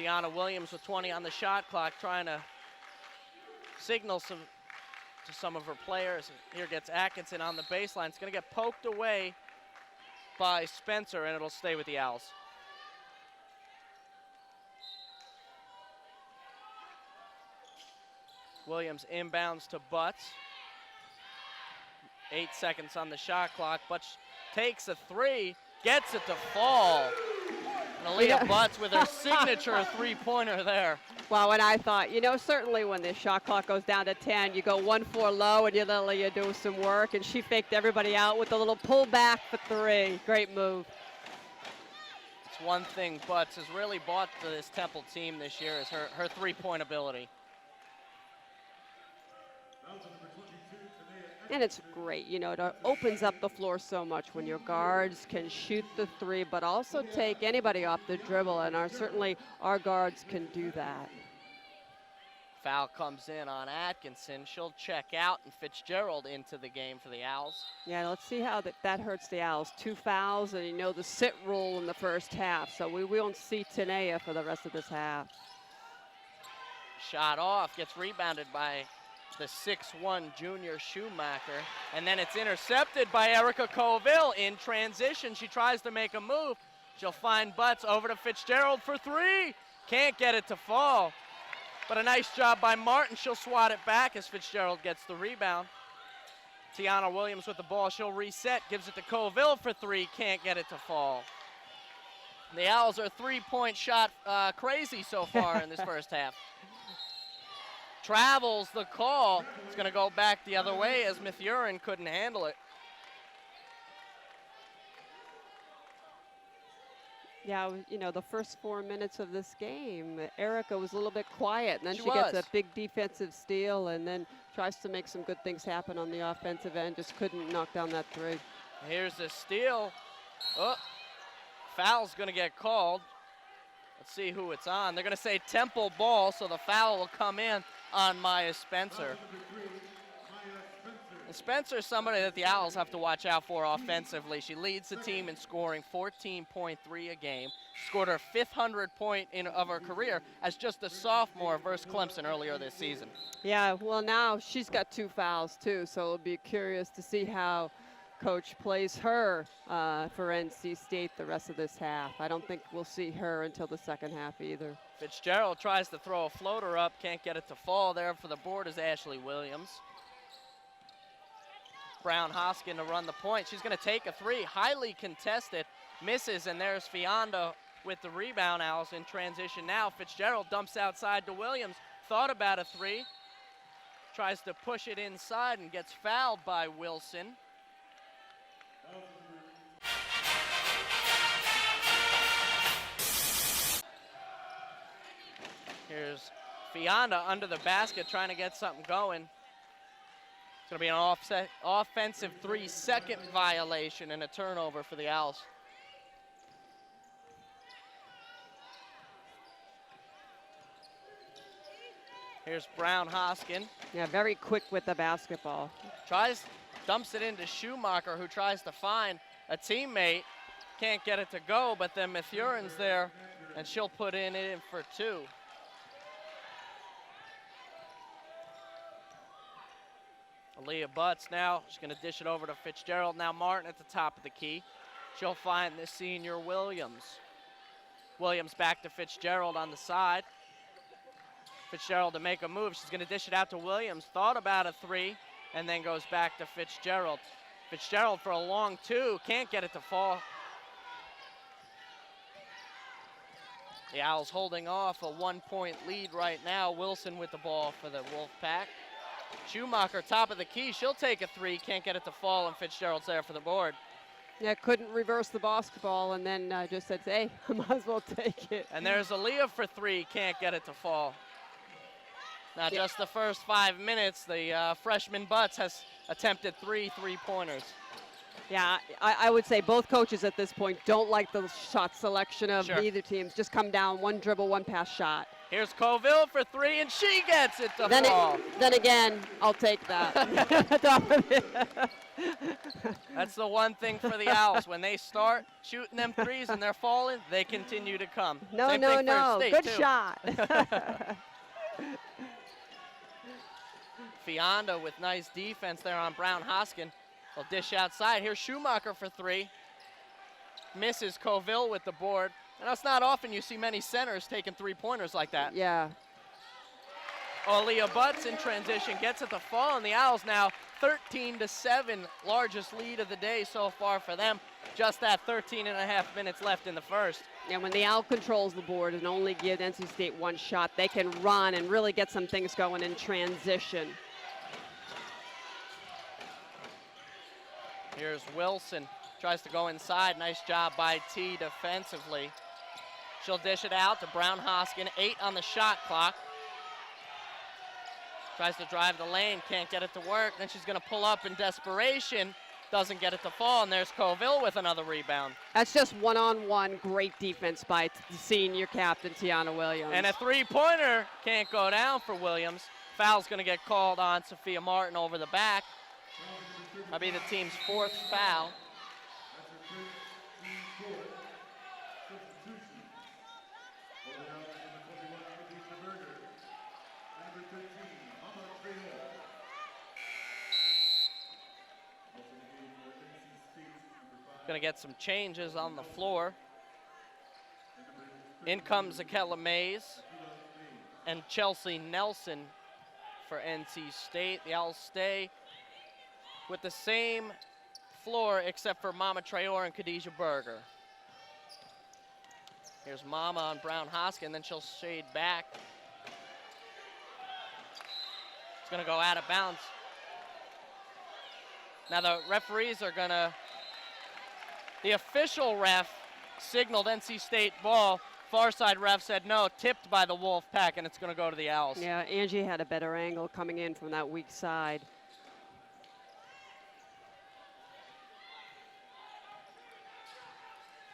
Tiana Williams with 20 on the shot clock, trying to signal to some of her players. Here gets Atkinson on the baseline. It's going to get poked away by Spencer, and it'll stay with the Owls. Williams inbounds to Butts. 8 seconds on the shot clock. Butts takes a three, gets it to fall. And Aaliyah Butts with her signature three-pointer there. Wow, and I thought, you know, certainly when the shot clock goes down to 10, you go 1-4 low and you let Aaliyah do some work, and she faked everybody out with a little pullback for three. Great move. It's one thing Butts has really brought to this Temple team this year is her three-point ability. And it's great, you know, it opens up the floor so much when your guards can shoot the three, but also take anybody off the dribble, and certainly our guards can do that. Foul comes in on Atkinson. She'll check out, and Fitzgerald into the game for the Owls. Yeah, let's see how that hurts the Owls. 2 fouls, and you know the sit rule in the first half, so we won't see Tanea for the rest of this half. Shot off, gets rebounded by the 6'1" junior Schumacher, and then it's intercepted by Erica Colville in transition. She tries to make a move. She'll find Butts over to Fitzgerald for three. Can't get it to fall, but a nice job by Martin. She'll swat it back as Fitzgerald gets the rebound. Tiana Williams with the ball. She'll reset, gives it to Colville for three. Can't get it to fall. The Owls are three-point shot crazy so far in this first half. Travels the call. It's going to go back the other way as Mathurin couldn't handle it. Yeah, you know, the first 4 minutes of this game, Erica was a little bit quiet, and then she was. gets a big defensive steal and then tries to make some good things happen on the offensive end, just couldn't knock down that three. Here's a steal. Oh, foul's going to get called. Let's see who it's on. They're going to say Temple ball, so the foul will come in on Maya Spencer. And Spencer's somebody that the Owls have to watch out for offensively. She leads the team in scoring 14.3 a game. Scored her 500th point of her career as just a sophomore versus Clemson earlier this season. Yeah, well now she's got 2 fouls too, so it'll be curious to see how Coach plays her for NC State the rest of this half. I don't think we'll see her until the second half either. Fitzgerald tries to throw a floater up, can't get it to fall. There for the board is Ashley Williams. Brown Hoskin to run the point. She's going to take a three, highly contested, misses, and there's Fianda with the rebound. Owls in transition now. Fitzgerald dumps outside to Williams. Thought about a three, tries to push it inside and gets fouled by Wilson. Here's Fianda under the basket trying to get something going. It's going to be an offensive 3-second violation and a turnover for the Owls. Here's Brown Hoskin. Yeah, very quick with the basketball. Dumps it into Schumacher, who tries to find a teammate. Can't get it to go, but then Mathurin's there, and she'll put it in for two. Aaliyah Butts now. She's going to dish it over to Fitzgerald. Now Martin at the top of the key. She'll find the senior Williams. Williams back to Fitzgerald on the side. Fitzgerald to make a move. She's going to dish it out to Williams. Thought about a three, and then goes back to Fitzgerald. Fitzgerald for a long two. Can't get it to fall. The Owls holding off a 1-point lead right now. Wilson with the ball for the Wolfpack. Schumacher, top of the key. She'll take a three. Can't get it to fall, and Fitzgerald's there for the board. Yeah, couldn't reverse the basketball, and then just said, hey, I might as well take it. And there's Aaliyah for three. Can't get it to fall. Now, just the first 5 minutes, the freshman Butts has attempted 3 three-pointers. Yeah, I would say both coaches at this point don't like the shot selection of Sure. either team. Just come down, one dribble, one pass shot. Here's Colville for three, and she gets it to Then, fall. then again, I'll take that. That's the one thing for the Owls. When they start shooting them threes and they're falling, they continue to come. No, Same no, thing for no. State, Good too. shot. Fionda with nice defense there on Brown Hoskin. Will dish outside. Here's Schumacher for three. Misses Colville with the board. And it's not often you see many centers taking three-pointers like that. Yeah. Aaliyah Butts in transition gets it to fall, and the Owls now 13-7, largest lead of the day so far for them. Just that 13 and a half minutes left in the first. And when the Owl controls the board and only give NC State one shot, they can run and really get some things going in transition. Here's Wilson, tries to go inside. Nice job by T defensively. She'll dish it out to Brown Hoskin, 8 on the shot clock. Tries to drive the lane, can't get it to work. Then she's gonna pull up in desperation, doesn't get it to fall, and there's Colville with another rebound. That's just one-on-one great defense by the senior captain, Tiana Williams. And a three-pointer can't go down for Williams. Foul's gonna get called on Sophia Martin over the back. That'll be the team's 4th foul. Going to get some changes on the floor. In comes Akella Mays and Chelsea Nelson for NC State. The Owls stay with the same floor except for Mama Traore and Khadijah Berger. Here's Mama on Brown Hoskin, then she'll shade back. It's going to go out of bounds. Now the referees are going to, the official ref signaled NC State ball. Far side ref said no, tipped by the Wolfpack, and it's going to go to the Owls. Yeah, Angie had a better angle coming in from that weak side.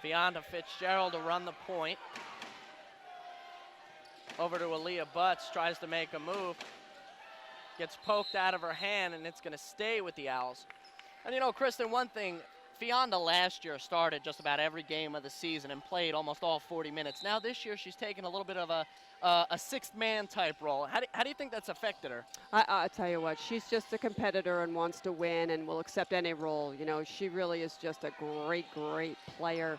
Fionda Fitzgerald to run the point. Over to Aaliyah Butts, tries to make a move. Gets poked out of her hand, and it's going to stay with the Owls. And you know, Kristen, one thing, Fionda last year started just about every game of the season and played almost all 40 minutes. Now this year she's taken a little bit of a sixth man type role. How do you think that's affected her? I tell you what, she's just a competitor and wants to win and will accept any role. You know, she really is just a great, great player.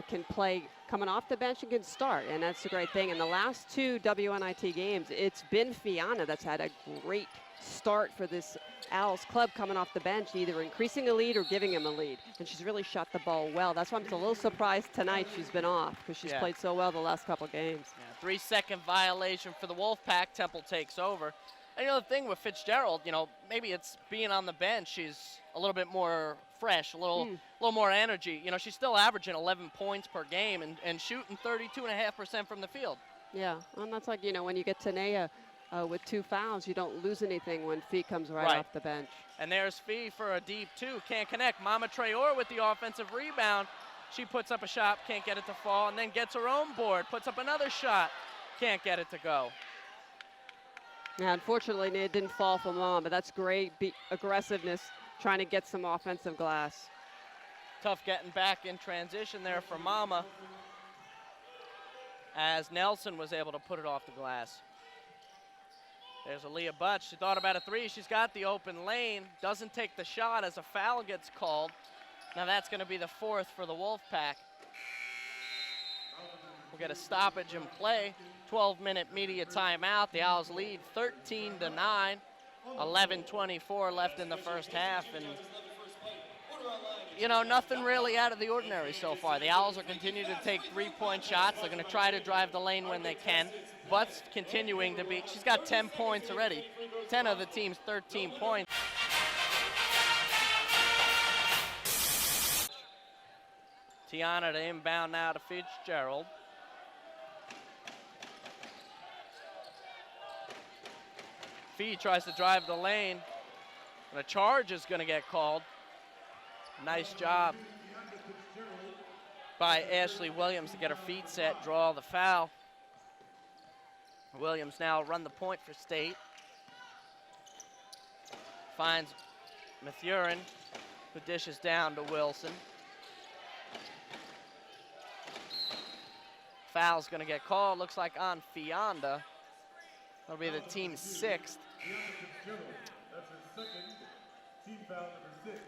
Can play coming off the bench and can start, and that's the great thing. In the last 2 WNIT games, it's been Fionda that's had a great start for this Owls club coming off the bench, either increasing a lead or giving him a lead. And she's really shot the ball well. That's why I'm a little surprised tonight she's been off, because she's played so well the last couple games. Yeah, 3-second violation for the Wolfpack. Temple takes over. And you know, the thing with Fitzgerald, you know, maybe it's being on the bench. She's a little bit more fresh, a little more energy. You know, she's still averaging 11 points per game and shooting 32.5% from the field. Yeah, and that's like, you know, when you get Tanea with 2 fouls, you don't lose anything when Fee comes right off the bench. And there's Fee for a deep 2. Can't connect. Mama Traore with the offensive rebound. She puts up a shot, can't get it to fall, and then gets her own board, puts up another shot, can't get it to go. Yeah, unfortunately, it didn't fall for Mama, but that's great aggressiveness, trying to get some offensive glass. Tough getting back in transition there for Mama, as Nelson was able to put it off the glass. There's Aaliyah Butts. She thought about a 3. She's got the open lane. Doesn't take the shot as a foul gets called. Now that's going to be the 4th for the Wolfpack. We'll get a stoppage in play. 12-minute media timeout. The Owls lead 13-9. 11:24 left in the first half. And, you know, nothing really out of the ordinary so far. The Owls are continuing to take 3-point shots. They're going to try to drive the lane when they can. Butts continuing to be, she's got 10 points already. 10 of the team's 13 points. Tiana to inbound now to Fitzgerald. Fee tries to drive the lane, and a charge is going to get called. Nice job by Ashley Williams to get her feet set, draw the foul. Williams now run the point for State. Finds Mathurin, who dishes down to Wilson. Foul's going to get called, looks like on Fionda. That'll be the team's 6th.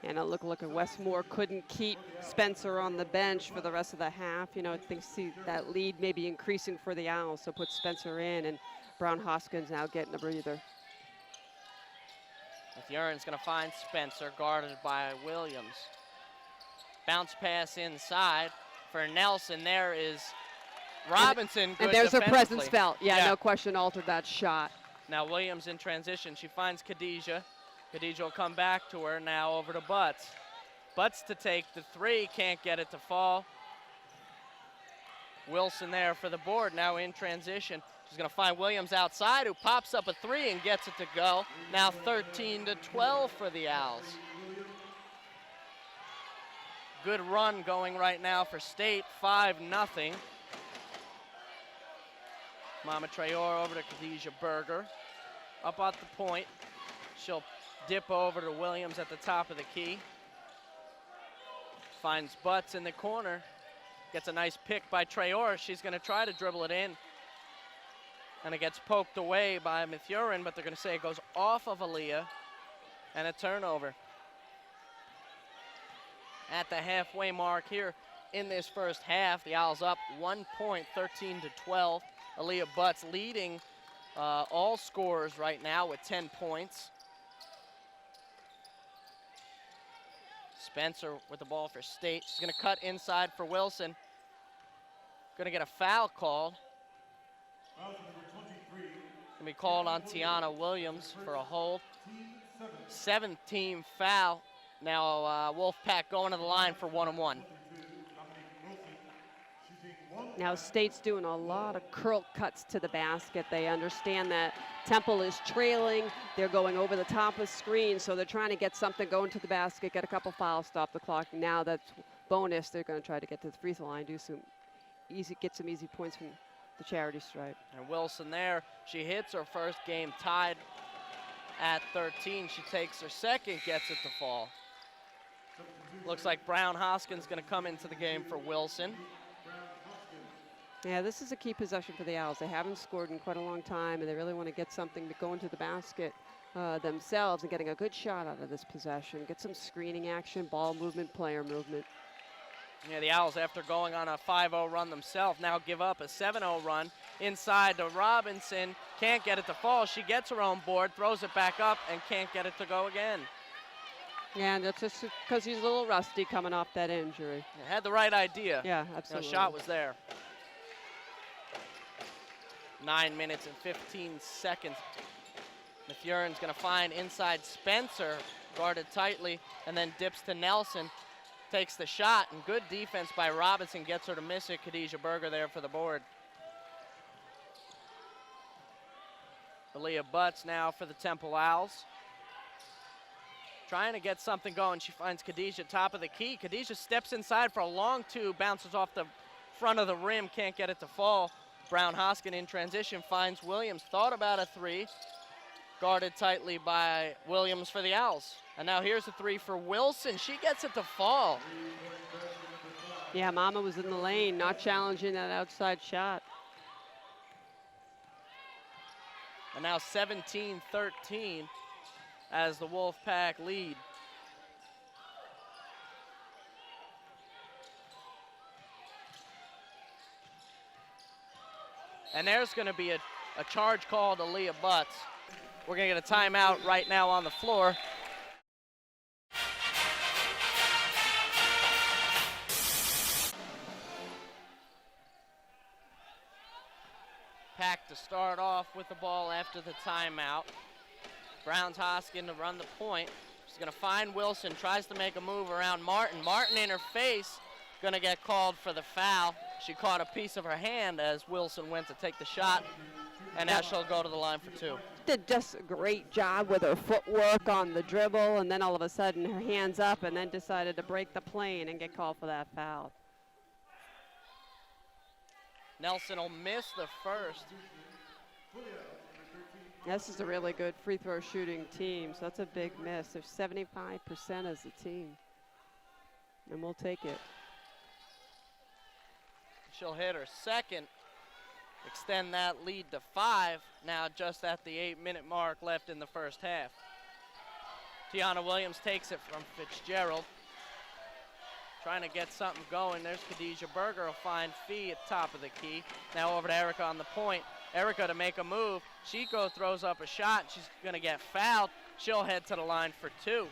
And it looked like Westmore couldn't keep Spencer on the bench for the rest of the half. You know, I think see that lead maybe increasing for the Owls, so put Spencer in, and Brown Hoskins now getting a breather. Mathurin's going to find Spencer, guarded by Williams. Bounce pass inside for Nelson. There is Robinson. And there's her defensively. presence felt. Yeah, no question, altered that shot. Now Williams in transition. She finds Khadijah. Khadijah will come back to her now over to Butts. Butts to take the 3, can't get it to fall. Wilson there for the board, now in transition. She's going to find Williams outside, who pops up a 3 and gets it to go. Now 13-12 for the Owls. Good run going right now for State, 5-0. Mama Traore over to Khadijah Berger. Up at the point. She'll dip over to Williams at the top of the key. Finds Butts in the corner. Gets a nice pick by Traore. She's going to try to dribble it in. And it gets poked away by Mathurin, but they're going to say it goes off of Aaliyah. And a turnover. At the halfway mark here in this first half, the Owls up 1 point, 13-12. Aaliyah Butts leading all scorers right now with 10 points. Spencer with the ball for State. She's going to cut inside for Wilson. Going to get a foul called. Going to be called on Tiana Williams for a hold. 7th-team foul. Now Wolfpack going to the line for 1-on-1. Now State's doing a lot of curl cuts to the basket. They understand that Temple is trailing. They're going over the top of screen, so they're trying to get something going to the basket, get a couple fouls, stop the clock. Now that's bonus. They're going to try to get to the free throw line, get some easy points from the charity stripe. And Wilson there, she hits her first game tied at 13. She takes her second, gets it to fall. Looks like Brown Hoskins going to come into the game for Wilson. Yeah, this is a key possession for the Owls. They haven't scored in quite a long time, and they really want to get something to go into the basket themselves and getting a good shot out of this possession. Get some screening action, ball movement, player movement. Yeah, the Owls, after going on a 5-0 run themselves, now give up a 7-0 run inside to Robinson. Can't get it to fall. She gets her own board, throws it back up, and can't get it to go again. Yeah, and that's just because he's a little rusty coming off that injury. Yeah, had the right idea. Yeah, absolutely. The shot was there. 9 minutes and 15 seconds. Mathurin's going to find inside Spencer, guarded tightly, and then dips to Nelson. Takes the shot, and good defense by Robinson gets her to miss it. Khadijah Berger there for the board. Aaliyah Butts now for the Temple Owls. Trying to get something going. She finds Khadijah top of the key. Khadijah steps inside for a long 2, bounces off the front of the rim, can't get it to fall. Brown Hoskin in transition finds Williams. Thought about a 3. Guarded tightly by Williams for the Owls. And now here's a 3 for Wilson. She gets it to fall. Yeah, Mama was in the lane, not challenging that outside shot. And now 17-13 as the Wolfpack lead. And there's going to be a charge called to Aaliyah Butts. We're going to get a timeout right now on the floor. Pack to start off with the ball after the timeout. Brown's Hoskin to run the point. She's going to find Wilson, tries to make a move around Martin. Martin in her face, going to get called for the foul. She caught a piece of her hand as Wilson went to take the shot, and now she'll go to the line for 2. Did just a great job with her footwork on the dribble, and then all of a sudden her hands up, and then decided to break the plane and get called for that foul. Nelson will miss the first. This is a really good free throw shooting team, so that's a big miss. They're 75% as a team, and we'll take it. She'll hit her second, extend that lead to 5, now just at the 8-minute mark left in the first half. Tiana Williams takes it from Fitzgerald. Trying to get something going. There's Khadijah Berger, will find Fee at top of the key. Now over to Erica on the point. Erica to make a move. Chico throws up a shot. She's going to get fouled. She'll head to the line for 2.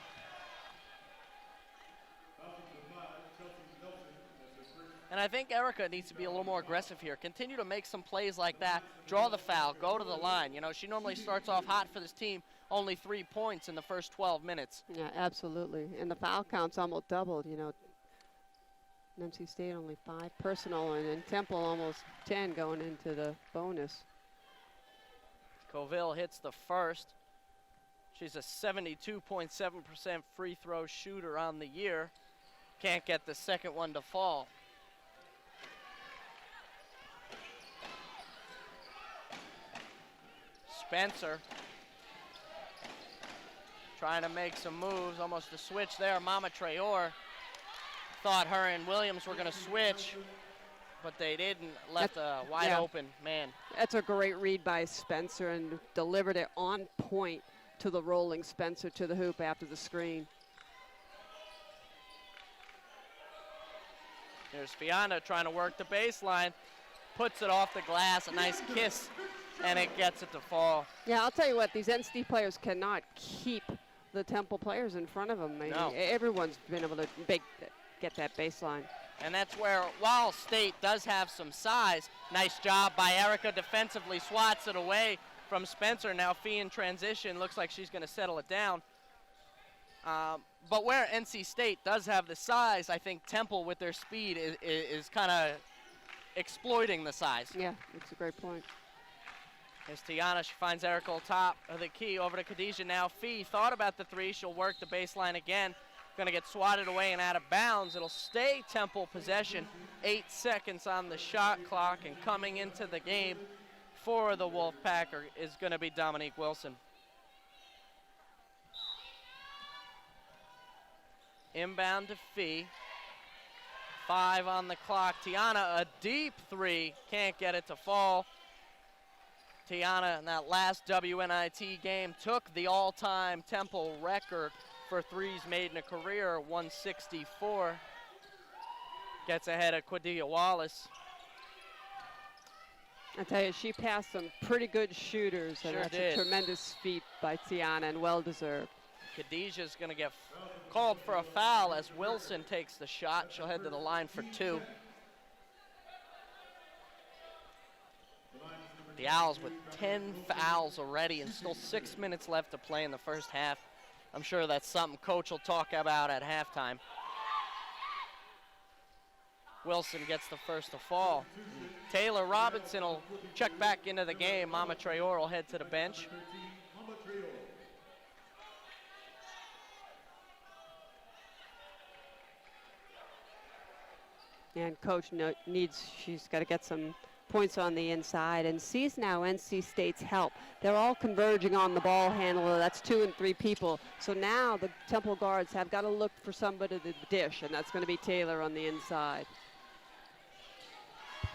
And I think Erica needs to be a little more aggressive here. Continue to make some plays like that. Draw the foul. Go to the line. You know, she normally starts off hot for this team. Only 3 points in the first 12 minutes. Yeah, absolutely. And the foul count's almost doubled, you know. NC State only 5 personal, and Temple almost 10 going into the bonus. Coville hits the first. She's a 72.7% free throw shooter on the year. Can't get the second one to fall. Spencer trying to make some moves, almost a switch there. Mama Traore thought her and Williams were going to switch, but they didn't. Left a wide open man. That's a great read by Spencer and delivered it on point to the rolling Spencer to the hoop after the screen. Here's Fiana trying to work the baseline, puts it off the glass, a nice kiss, and it gets it to fall. Yeah, I'll tell you what, these NC players cannot keep the Temple players in front of them. No. Everyone's been able to get that baseline. And that's where, while State does have some size, nice job by Erica defensively, swats it away from Spencer. Now Fee in transition, looks like she's going to settle it down. But where NC State does have the size, I think Temple with their speed is kind of exploiting the size. Yeah, that's a great point. There's Tiana, she finds Erica on top of the key, over to Khadijah. Now Fee thought about the 3, she'll work the baseline again. Going to get swatted away and out of bounds. It'll stay Temple possession. 8 seconds on the shot clock, and coming into the game for the Wolfpack is going to be Dominique Wilson. Inbound to Fee. 5 on the clock. Tiana, a deep 3, can't get it to fall. Tiana, in that last WNIT game, took the all-time Temple record for 3s made in a career, 164. Gets ahead of Quadia Wallace. I tell you, she passed some pretty good shooters, and Sure that's did. a tremendous feat by Tiana, and well-deserved. Khadijah's going to get called for a foul as Wilson takes the shot. She'll head to the line for 2. The Owls with 10 fouls already and still 6 minutes left to play in the first half. I'm sure that's something Coach will talk about at halftime. Wilson gets the first to fall. Taylor Robinson will check back into the game. Mama Traore will head to the bench. And Coach she's got to get some points on the inside, and sees now NC State's help. They're all converging on the ball handler. That's 2 and 3 people. So now the Temple guards have got to look for somebody to dish, and that's going to be Taylor on the inside.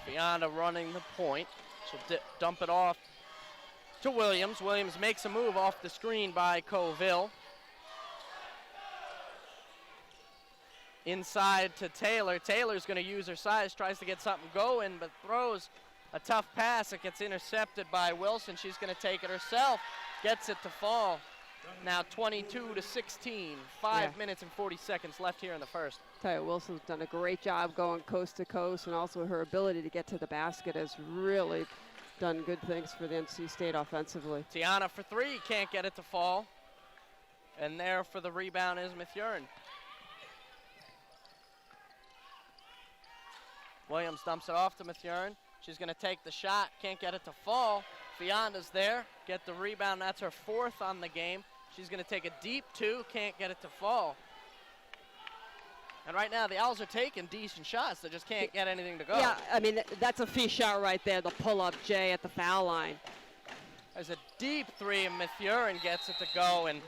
Fiana running the point. She'll dump it off to Williams. Williams makes a move off the screen by Coville. Inside to Taylor. Taylor's going to use her size, tries to get something going, but throws a tough pass. It gets intercepted by Wilson. She's going to take it herself. Gets it to fall. Now 22-16. 5 minutes and 40 seconds left here in the first. Tell you, Wilson's done a great job going coast to coast, and also her ability to get to the basket has really done good things for the NC State offensively. Tiana for 3, can't get it to fall. And there for the rebound is Mathurin. Williams dumps it off to Mathurin. She's going to take the shot, can't get it to fall. Fiana's there, get the rebound. That's her 4th on the game. She's going to take a deep 2, can't get it to fall. And right now the Owls are taking decent shots. They just can't get anything to go. Yeah, I mean, that's a Fee shot right there, the pull-up Jay at the foul line. deep three, and Mathurin gets it to go. And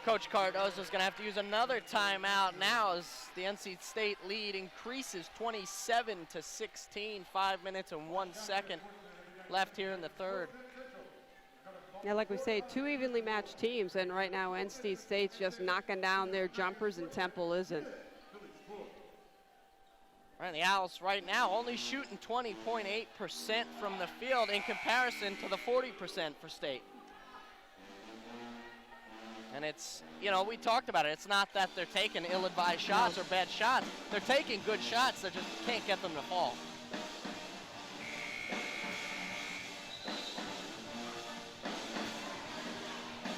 Coach Cardozo is going to have to use another timeout now as the NC State lead increases 27-16, 5 minutes and 1 second left here in the third. Yeah, like we say, two evenly matched teams, and right now NC State's just knocking down their jumpers and Temple isn't. Right, the Owls right now only shooting 20.8% from the field in comparison to the 40% for State. And it's, you know, we talked about it. It's not that they're taking ill-advised shots or bad shots. They're taking good shots. They just can't get them to fall.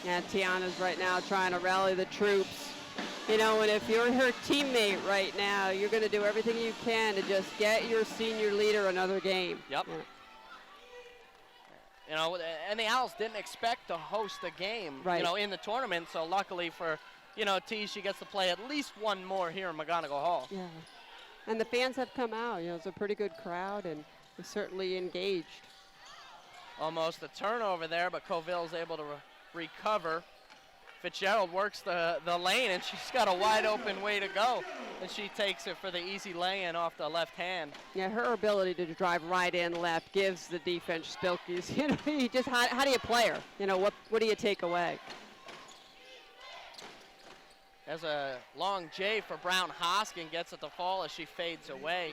Yeah, Tiana's right now trying to rally the troops. You know, and if you're her teammate right now, you're going to do everything you can to just get your senior leader another game. Yep. Yeah. You know, and the Owls didn't expect to host a game, Right. you know, in the tournament. So luckily for, you know, T, she gets to play at least one more here in McGonigal Hall. Yeah. And the fans have come out. You know, it's a pretty good crowd, and they're certainly engaged. Almost a turnover there, but Coville's able to recover. Fitzgerald works the lane, and she's got a wide open way to go, and she takes it for the easy lay-in off the left hand. Yeah, her ability to drive right in left gives the defense Spilkies. You know, you just how do you play her? You know, what do you take away? There's a long J for Brown Hoskin, gets it to fall as she fades away.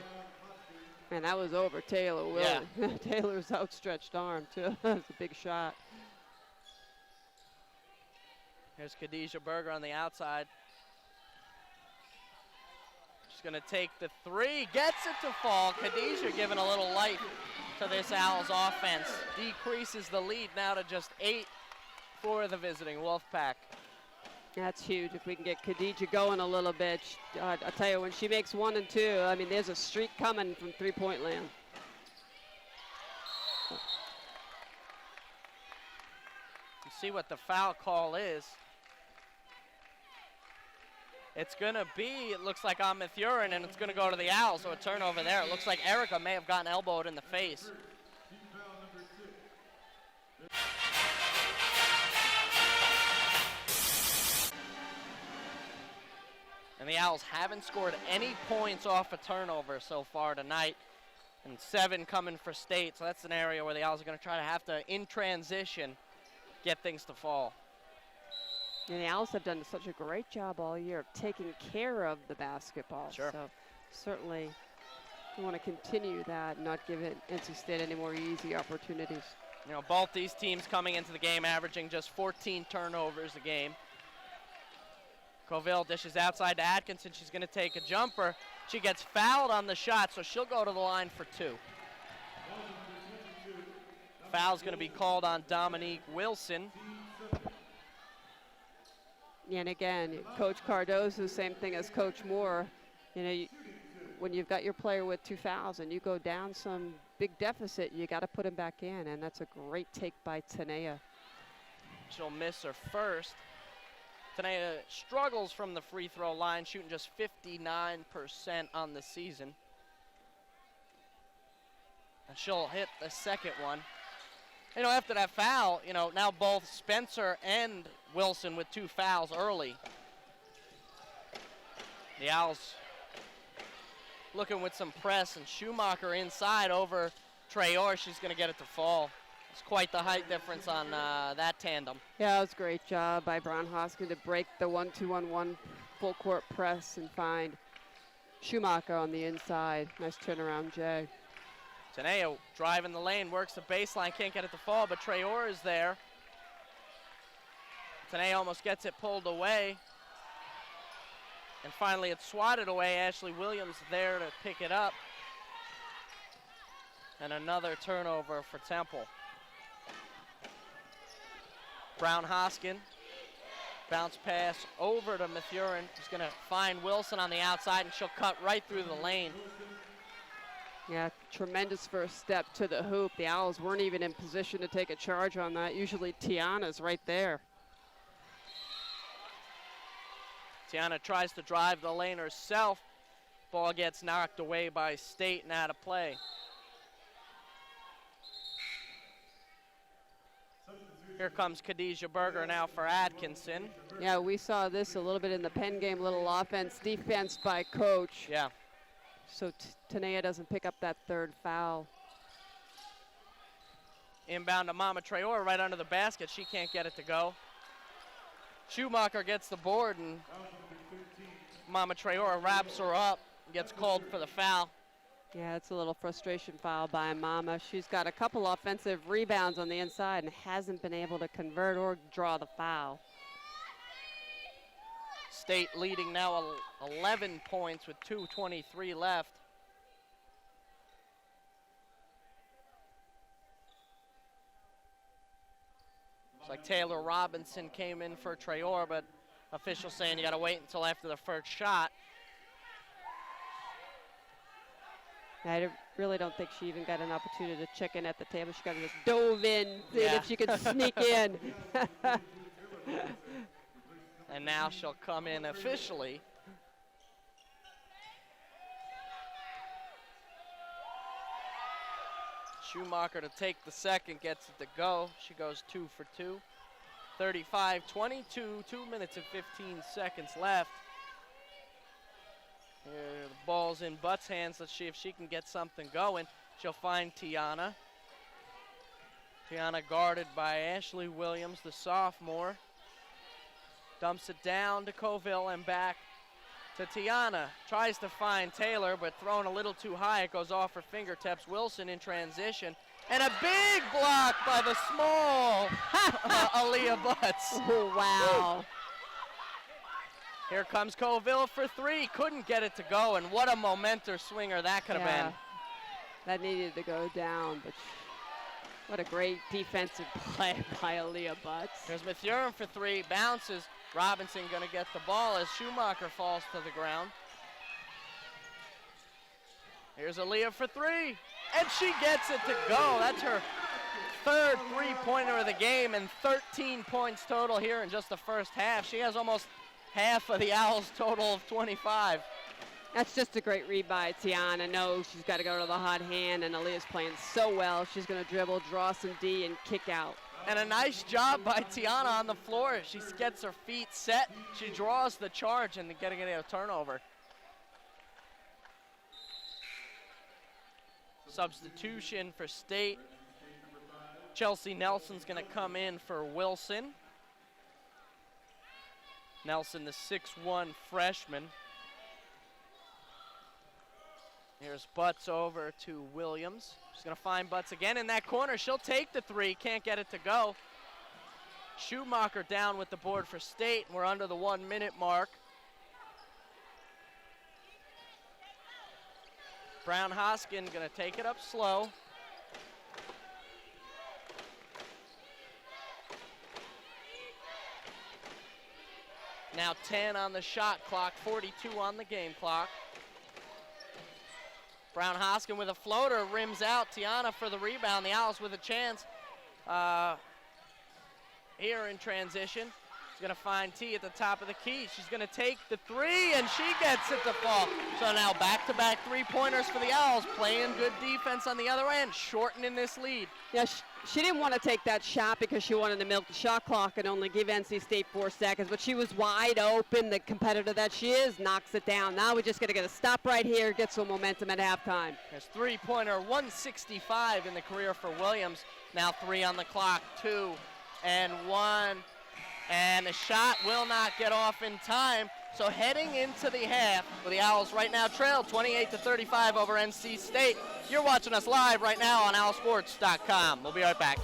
Man, that was over Taylor Willie. Yeah. Taylor's outstretched arm too. That's a big shot. Here's Khadijah Berger on the outside. She's going to take the three, gets it to fall. Khadijah giving a little life to this Owls offense. Decreases the lead now to just 8 for the visiting Wolfpack. That's huge if we can get Khadijah going a little bit. I'll tell you, when she makes 1 and 2, I mean, there's a streak coming from three-point land. You see what the foul call is. It's going to be, it looks like on Mathurin, and it's going to go to the Owls, so a turnover there. It looks like Erica may have gotten elbowed in the face. And the Owls haven't scored any points off a turnover so far tonight, and 7 coming for State, so that's an area where the Owls are going to try to have to, in transition, get things to fall. And the Owls have done such a great job all year of taking care of the basketball. Sure. So certainly we want to continue that and not give NC State any more easy opportunities. You know, both these teams coming into the game averaging just 14 turnovers a game. Coville dishes outside to Atkinson. She's going to take a jumper. She gets fouled on the shot, so she'll go to the line for 2. Foul's going to be called on Dominique Wilson. And again, Coach Cardozo, same thing as Coach Moore. You know, when you've got your player with 2 fouls and you go down some big deficit, you got to put him back in, and that's a great take by Tanea. She'll miss her first. Tanea struggles from the free throw line, shooting just 59% on the season. And she'll hit the second one. You know, after that foul, you know, now both Spencer and Wilson with 2 fouls early. The Owls looking with some press, and Schumacher inside over Traore. She's going to get it to fall. It's quite the height difference on that tandem. Yeah, it was a great job by Brown Hoskin to break the 1-2-1-1 full court press and find Schumacher on the inside. Nice turnaround, Jay. Tanea driving the lane, works the baseline, can't get it to fall, but Traore is there. Tanea almost gets it pulled away. And finally it's swatted away. Ashley Williams there to pick it up. And another turnover for Temple. Brown Hoskin, bounce pass over to Mathurin. He's going to find Wilson on the outside, and she'll cut right through the lane. Yeah, tremendous first step to the hoop. The Owls weren't even in position to take a charge on that. Usually Tiana's right there. Tiana tries to drive the lane herself. Ball gets knocked away by State and out of play. Here comes Khadijah Berger now for Atkinson. Yeah, we saw this a little bit in the Penn game, little offense, defense by Coach. Yeah. So Tanea doesn't pick up that third foul. Inbound to Mama Traore right under the basket. She can't get it to go. Schumacher gets the board, and Mama Traore wraps her up and gets called for the foul. Yeah, it's a little frustration foul by Mama. She's got a couple offensive rebounds on the inside and hasn't been able to convert or draw the foul. State leading now 11 points with 2:23 left. Looks like Taylor Robinson came in for Traore, but officials saying you got to wait until after the first shot. I really don't think she even got an opportunity to check in at the table. She kind of just dove in, seeing Yeah. if she could sneak in. And now she'll come in officially. Schumacher to take the second, gets it to go. She goes 2 for 2. 35-22, 2 minutes and 15 seconds left. Here, the ball's in Butt's hands. Let's see if she can get something going. She'll find Tiana. Tiana guarded by Ashley Williams, the sophomore. Dumps it down to Colville and back to Tiana. Tries to find Taylor, but thrown a little too high. It goes off her fingertips. Wilson in transition. And a big block by the small Aaliyah Butts. Oh, wow. Here comes Colville for 3. Couldn't get it to go, and what a momentous swinger that could have been. That needed to go down, but what a great defensive play by Aaliyah Butts. Here's Mathurin for 3. Bounces. Robinson going to get the ball as Schumacher falls to the ground. Here's Aaliyah for 3. And she gets it to go. That's her third three-pointer of the game and 13 points total here in just the first half. She has almost half of the Owls' total of 25. That's just a great read by Tiana. No, she's got to go to the hot hand, and Aaliyah's playing so well. She's going to dribble, draw some D, and kick out. And a nice job by Tiana on the floor. She gets her feet set. She draws the charge and getting a turnover. Substitution for State. Chelsea Nelson's going to come in for Wilson. Nelson, the 6'1" freshman. Here's Butts over to Williams. She's going to find Butts again in that corner. She'll take the 3, can't get it to go. Schumacher down with the board for State. We're under the 1 minute mark. Brown Hoskin going to take it up slow. Now 10 on the shot clock, 42 on the game clock. Brown Hoskin with a floater, rims out. Tiana for the rebound. The Owls with a chance here in transition. She's going to find T at the top of the key. She's going to take the 3, and she gets it to fall. So now back-to-back three-pointers for the Owls, playing good defense on the other end, shortening this lead. Yeah, she didn't want to take that shot because she wanted to milk the shot clock and only give NC State 4 seconds, but she was wide open. The competitor that she is knocks it down. Now we're just going to get a stop right here, get some momentum at halftime. There's three-pointer, 165 in the career for Williams. Now 3 on the clock, 2 and 1. And the shot will not get off in time. So heading into the half, where the Owls right now trail 28-35 over NC State. You're watching us live right now on owlsports.com. We'll be right back.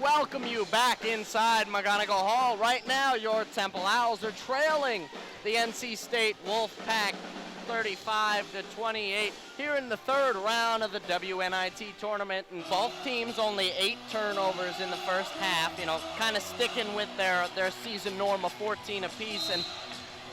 welcome you back inside McGonigal Hall. Right now, your Temple Owls are trailing the NC State Wolfpack 35-28 here in the third round of the WNIT tournament, and both teams only 8 turnovers in the first half, you know, kind of sticking with their season norm of 14 apiece.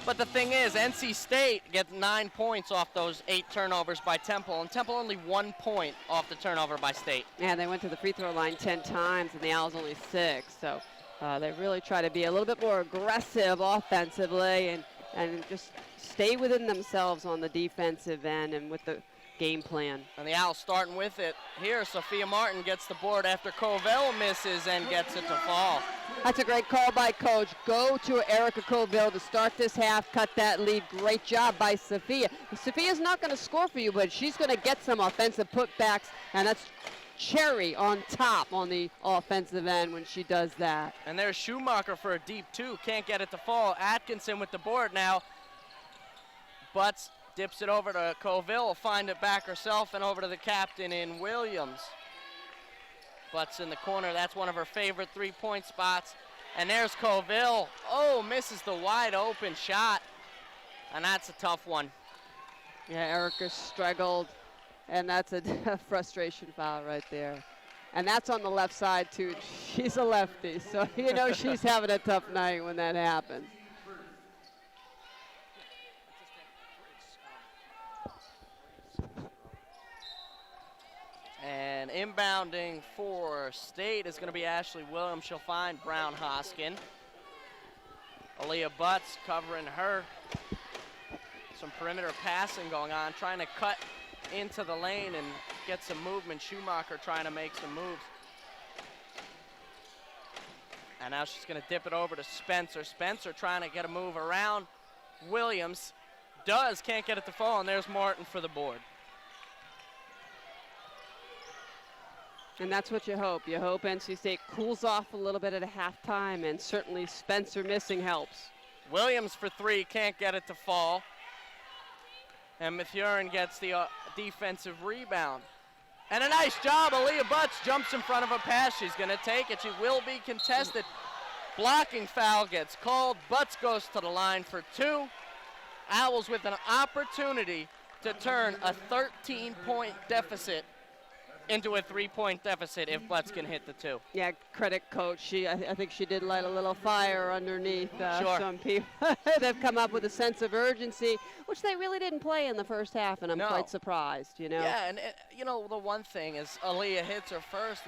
But the thing is, NC State gets 9 points off those 8 turnovers by Temple, and Temple only 1 point off the turnover by State. Yeah, they went to the free throw line 10 times, and the Owls only 6. So they really try to be a little bit more aggressive offensively and just stay within themselves on the defensive end and with the game plan. And the Owls starting with it here. Sophia Martin gets the board after Covell misses and gets it to fall. That's a great call by Coach. Go to Erica Covell to start this half, cut that lead. Great job by Sophia. Sophia's not going to score for you, but she's going to get some offensive putbacks, and that's cherry on top on the offensive end when she does that. And there's Schumacher for a deep 2. Can't get it to fall. Atkinson with the board now. Butts dips it over to Covell, will find it back herself, and over to the captain in Williams. Butts in the corner, that's one of her favorite 3-point spots. And there's Covell. Oh, misses the wide open shot. And that's a tough one. Yeah, Erica struggled, and that's a frustration foul right there. And that's on the left side too. She's a lefty, so you know she's having a tough night when that happens. And inbounding for State is going to be Ashley Williams. She'll find Brown Hoskin. Aaliyah Butts covering her. Some perimeter passing going on, trying to cut into the lane and get some movement. Schumacher trying to make some moves. And now she's going to dip it over to Spencer. Spencer trying to get a move around. Williams can't get it to fall, and there's Martin for the board. And that's what you hope. You hope NC State cools off a little bit at a halftime, and certainly Spencer missing helps. Williams for 3, can't get it to fall. And Mathurin gets the defensive rebound. And a nice job. Aaliyah Butts jumps in front of a pass. She's going to take it. She will be contested. Blocking foul gets called. Butts goes to the line for 2. Owls with an opportunity to turn a 13-point deficit into a 3-point deficit if Butts can hit the 2. Yeah, credit Coach. I think she did light a little fire underneath some people. They've come up with a sense of urgency, which they really didn't play in the first half, and I'm quite surprised, you know. Yeah, and you know, the one thing is Aaliyah hits her first.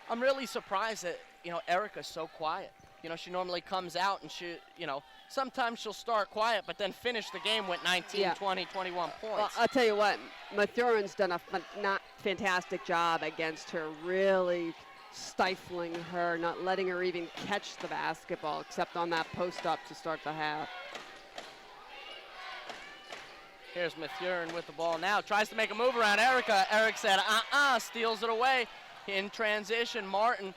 I'm really surprised that, you know, Erica's so quiet. You know, she normally comes out and she, you know, sometimes she'll start quiet, but then finish the game with 19, 20, 21 points. Well, I'll tell you what, Mathurin's done a fantastic job against her, really stifling her, not letting her even catch the basketball, except on that post-up to start the half. Here's Mathurin with the ball now, tries to make a move around Erica. Eric said, steals it away. In transition, Martin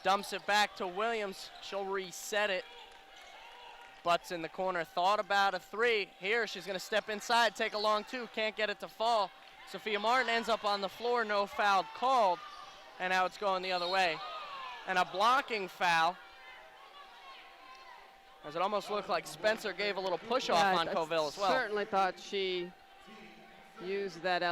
dumps it back to Williams. She'll reset it. Butts in the corner, thought about a 3. Here, she's going to step inside, take a long 2, can't get it to fall. Sophia Martin ends up on the floor, no foul called, and now it's going the other way. And a blocking foul, as it almost looked like Spencer gave a little push-off on Covell as well. Certainly thought she used that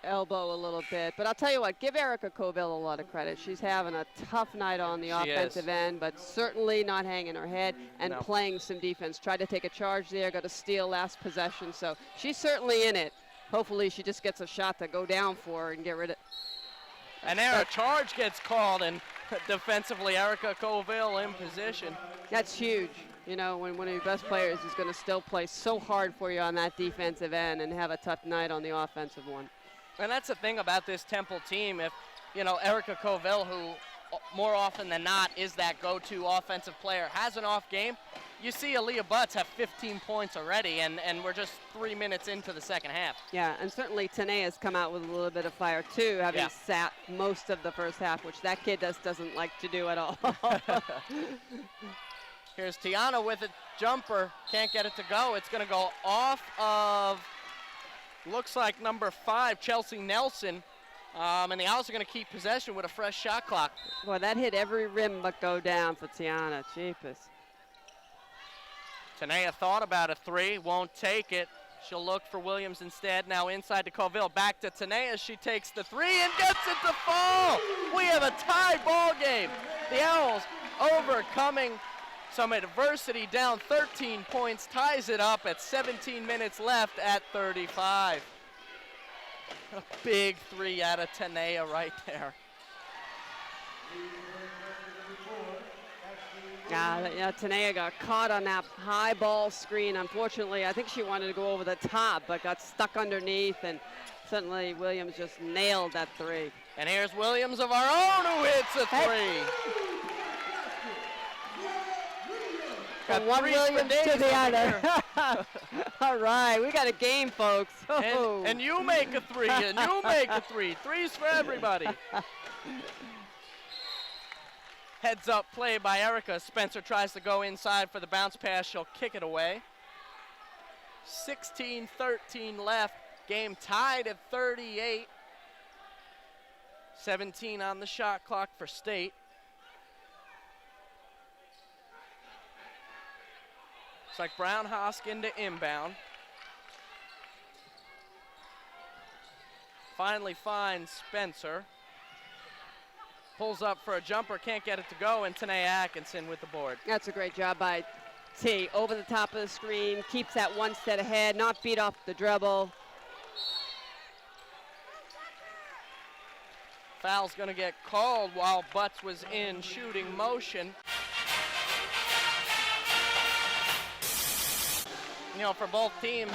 elbow a little bit, but I'll tell you what, give Erica Covell a lot of credit. She's having a tough night on the offensive end, but certainly not hanging her head and playing some defense. Tried to take a charge there, got a steal last possession, so she's certainly in it. Hopefully she just gets a shot to go down for her and get rid of. And there a charge gets called, and defensively Erica Covell in position. That's huge. You know, when one of your best players is going to still play so hard for you on that defensive end and have a tough night on the offensive one. And that's the thing about this Temple team. If, you know, Erica Covell, who more often than not is that go-to offensive player, has an off game, you see Aaliyah Butts have 15 points already, and we're just 3 minutes into the second half. Yeah, and certainly Tanae has come out with a little bit of fire too, having sat most of the first half, which that kid doesn't like to do at all. Here's Tiana with a jumper, can't get it to go. It's going to go off of, looks like number 5, Chelsea Nelson, And the Owls are going to keep possession with a fresh shot clock. Boy, that hit every rim but go down for Tiana. Jeepers. Tanea thought about a three, won't take it. She'll look for Williams instead. Now inside to Colville, back to Tanea. She takes the three and gets it to fall. We have a tie ball game. The Owls overcoming some adversity, down 13 points, ties it up at 17 minutes left at 35. A big three out of Tanea right there. Yeah, Tanea got caught on that high ball screen. Unfortunately, I think she wanted to go over the top, but got stuck underneath, and suddenly Williams just nailed that three. And here's Williams of our own who hits a three. From one Williams to the other. All right, we got a game, folks. And you make a three, and you make a three. Threes for everybody. Heads up play by Erica. Spencer tries to go inside for the bounce pass. She'll kick it away. 16-13 left. Game tied at 38. 17 on the shot clock for State. It's like Brown Hoskin to inbound. Finally finds Spencer. Pulls up for a jumper, can't get it to go, and Tanea Atkinson with the board. That's a great job by T. Over the top of the screen, keeps that one set ahead, not beat off the dribble. Foul's gonna get called while Butts was in shooting motion. You know, for both teams,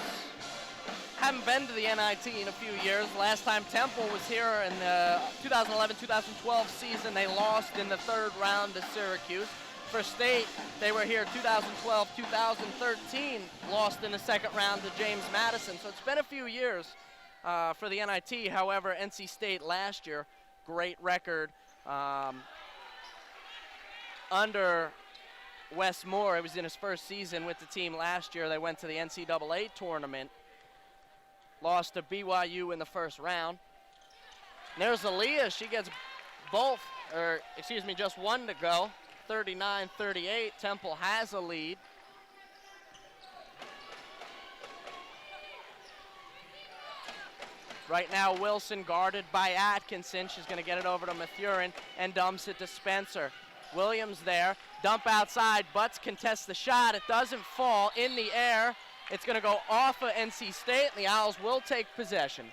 haven't been to the NIT in a few years. Last time Temple was here in the 2011-2012 season, they lost in the third round to Syracuse. For State, they were here 2012-2013, lost in the second round to James Madison. So it's been a few years for the NIT. However, NC State last year, great record under Wes Moore. It was in his first season with the team last year. They went to the NCAA tournament. Lost to BYU in the first round. And there's Aaliyah. She gets just one to go. 39-38. Temple has a lead. Right now, Wilson guarded by Atkinson. She's going to get it over to Mathurin and dumps it to Spencer. Williams there. Dump outside. Butts contests the shot. It doesn't fall in the air. It's going to go off of NC State, and the Owls will take possession.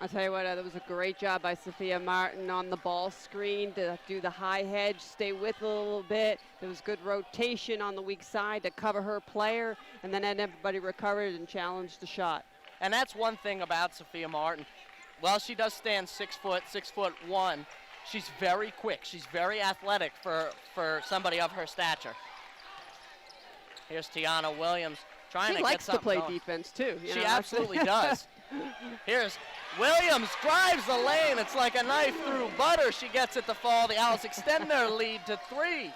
I'll tell you what, that was a great job by Sophia Martin on the ball screen to do the high hedge, stay with it a little bit. There was good rotation on the weak side to cover her player, and then everybody recovered and challenged the shot. And that's one thing about Sophia Martin. Well, she does stand 6'1". She's very quick. She's very athletic for somebody of her stature. Here's Tiana Williams. She likes to play defense, too. She absolutely does. Here's Williams, drives the lane. It's like a knife through butter. She gets it to fall. The Owls extend their lead to 3.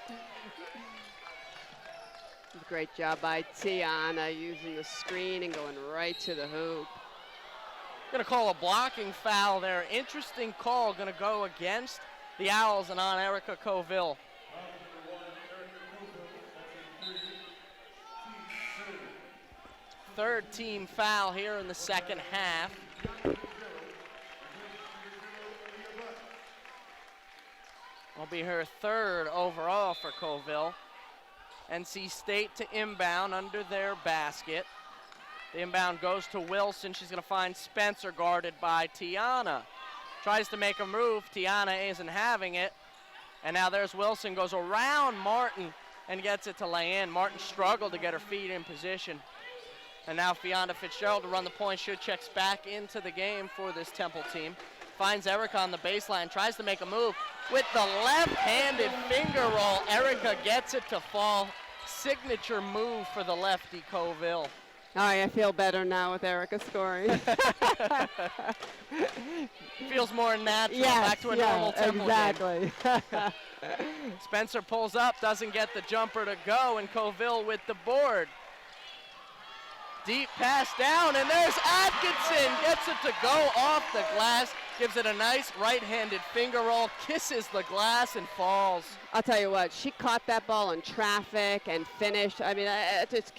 Great job by Tiana using the screen and going right to the hoop. Going to call a blocking foul there. Interesting call going to go against the Owls and on Erica Colville. Third team foul here in the second half. Will be her third overall for Colville. NC State to inbound under their basket. The inbound goes to Wilson. She's going to find Spencer guarded by Tiana. Tries to make a move. Tiana isn't having it. And now there's Wilson, goes around Martin and gets it to lay in. Martin struggled to get her feet in position. And now Fiona Fitzgerald to run the point. Should checks back into the game for this Temple team. Finds Erica on the baseline, tries to make a move. With the left-handed finger roll, Erica gets it to fall. Signature move for the lefty Colville. All right, I feel better now with Erica scoring. Feels more natural, back to a normal Temple exactly. game. Spencer pulls up, doesn't get the jumper to go, and Colville with the board. Deep pass down, and there's Atkinson. Gets it to go off the glass. Gives it a nice right-handed finger roll, kisses the glass, and falls. I'll tell you what, she caught that ball in traffic and finished. I mean, it's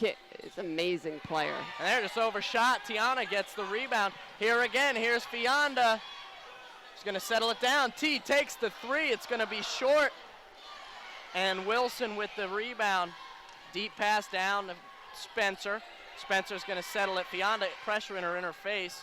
an amazing player. And they're just overshot. Tiana gets the rebound. Here again, here's Fianda. She's going to settle it down. T takes the three. It's going to be short. And Wilson with the rebound. Deep pass down to Spencer. Spencer's going to settle it. Fianda pressuring her in her face.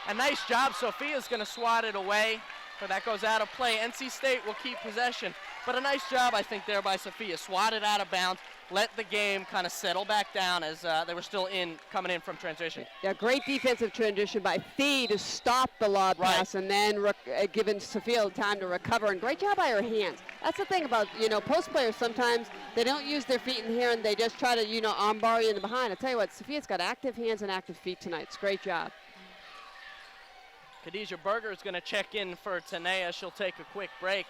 A nice job. Sophia's going to swat it away, but that goes out of play. NC State will keep possession, but a nice job, I think, there by Sophia. Swatted out of bounds, let the game kind of settle back down as they were still coming in from transition. Yeah, great defensive transition by Fee to stop the lob pass and then giving Sophia time to recover. And great job by her hands. That's the thing about, post players sometimes they don't use their feet in here and they just try to, armbar you in the behind. I tell you what, Sophia's got active hands and active feet tonight. It's a great job. Khadijah Berger is going to check in for Tanea. She'll take a quick break.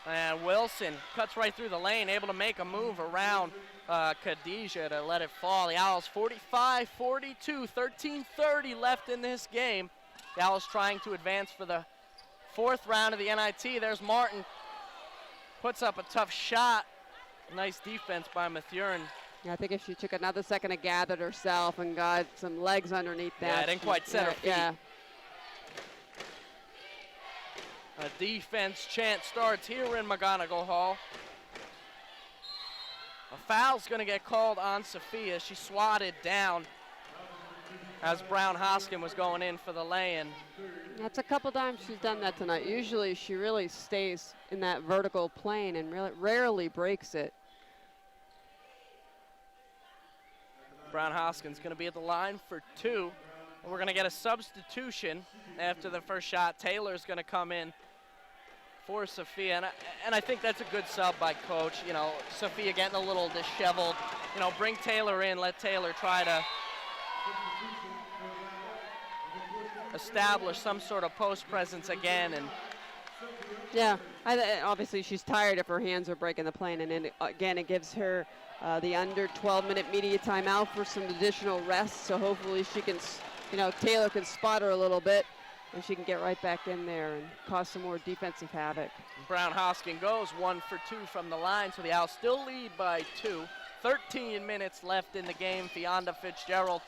And Wilson cuts right through the lane, able to make a move around Khadijah to let it fall. The Owls 45-42, 13:30 left in this game. The Owls trying to advance for the fourth round of the NIT. There's Martin. Puts up a tough shot. Nice defense by Mathurin. Yeah, I think if she took another second to gather herself and got some legs underneath that. Yeah, didn't quite set her feet. Yeah. A defense chant starts here in McGonigal Hall. A foul's going to get called on Sophia. She swatted down as Brown Hoskin was going in for the lay-in. That's a couple times she's done that tonight. Usually she really stays in that vertical plane and really rarely breaks it. Brown Hoskin's going to be at the line for two. And we're going to get a substitution after the first shot. Taylor's going to come in for Sophia, and I think that's a good sub by Coach. Sophia getting a little disheveled. Bring Taylor in, let Taylor try to establish some sort of post presence again. And yeah, obviously she's tired if her hands are breaking the plane, and then again it gives her the under 12-minute media timeout for some additional rest. So hopefully she can, Taylor can spot her a little bit. And she can get right back in there and cause some more defensive havoc. Brown Hoskin goes 1 for 2 from the line, so the Owls still lead by 2. 13 minutes left in the game. Fianda Fitzgerald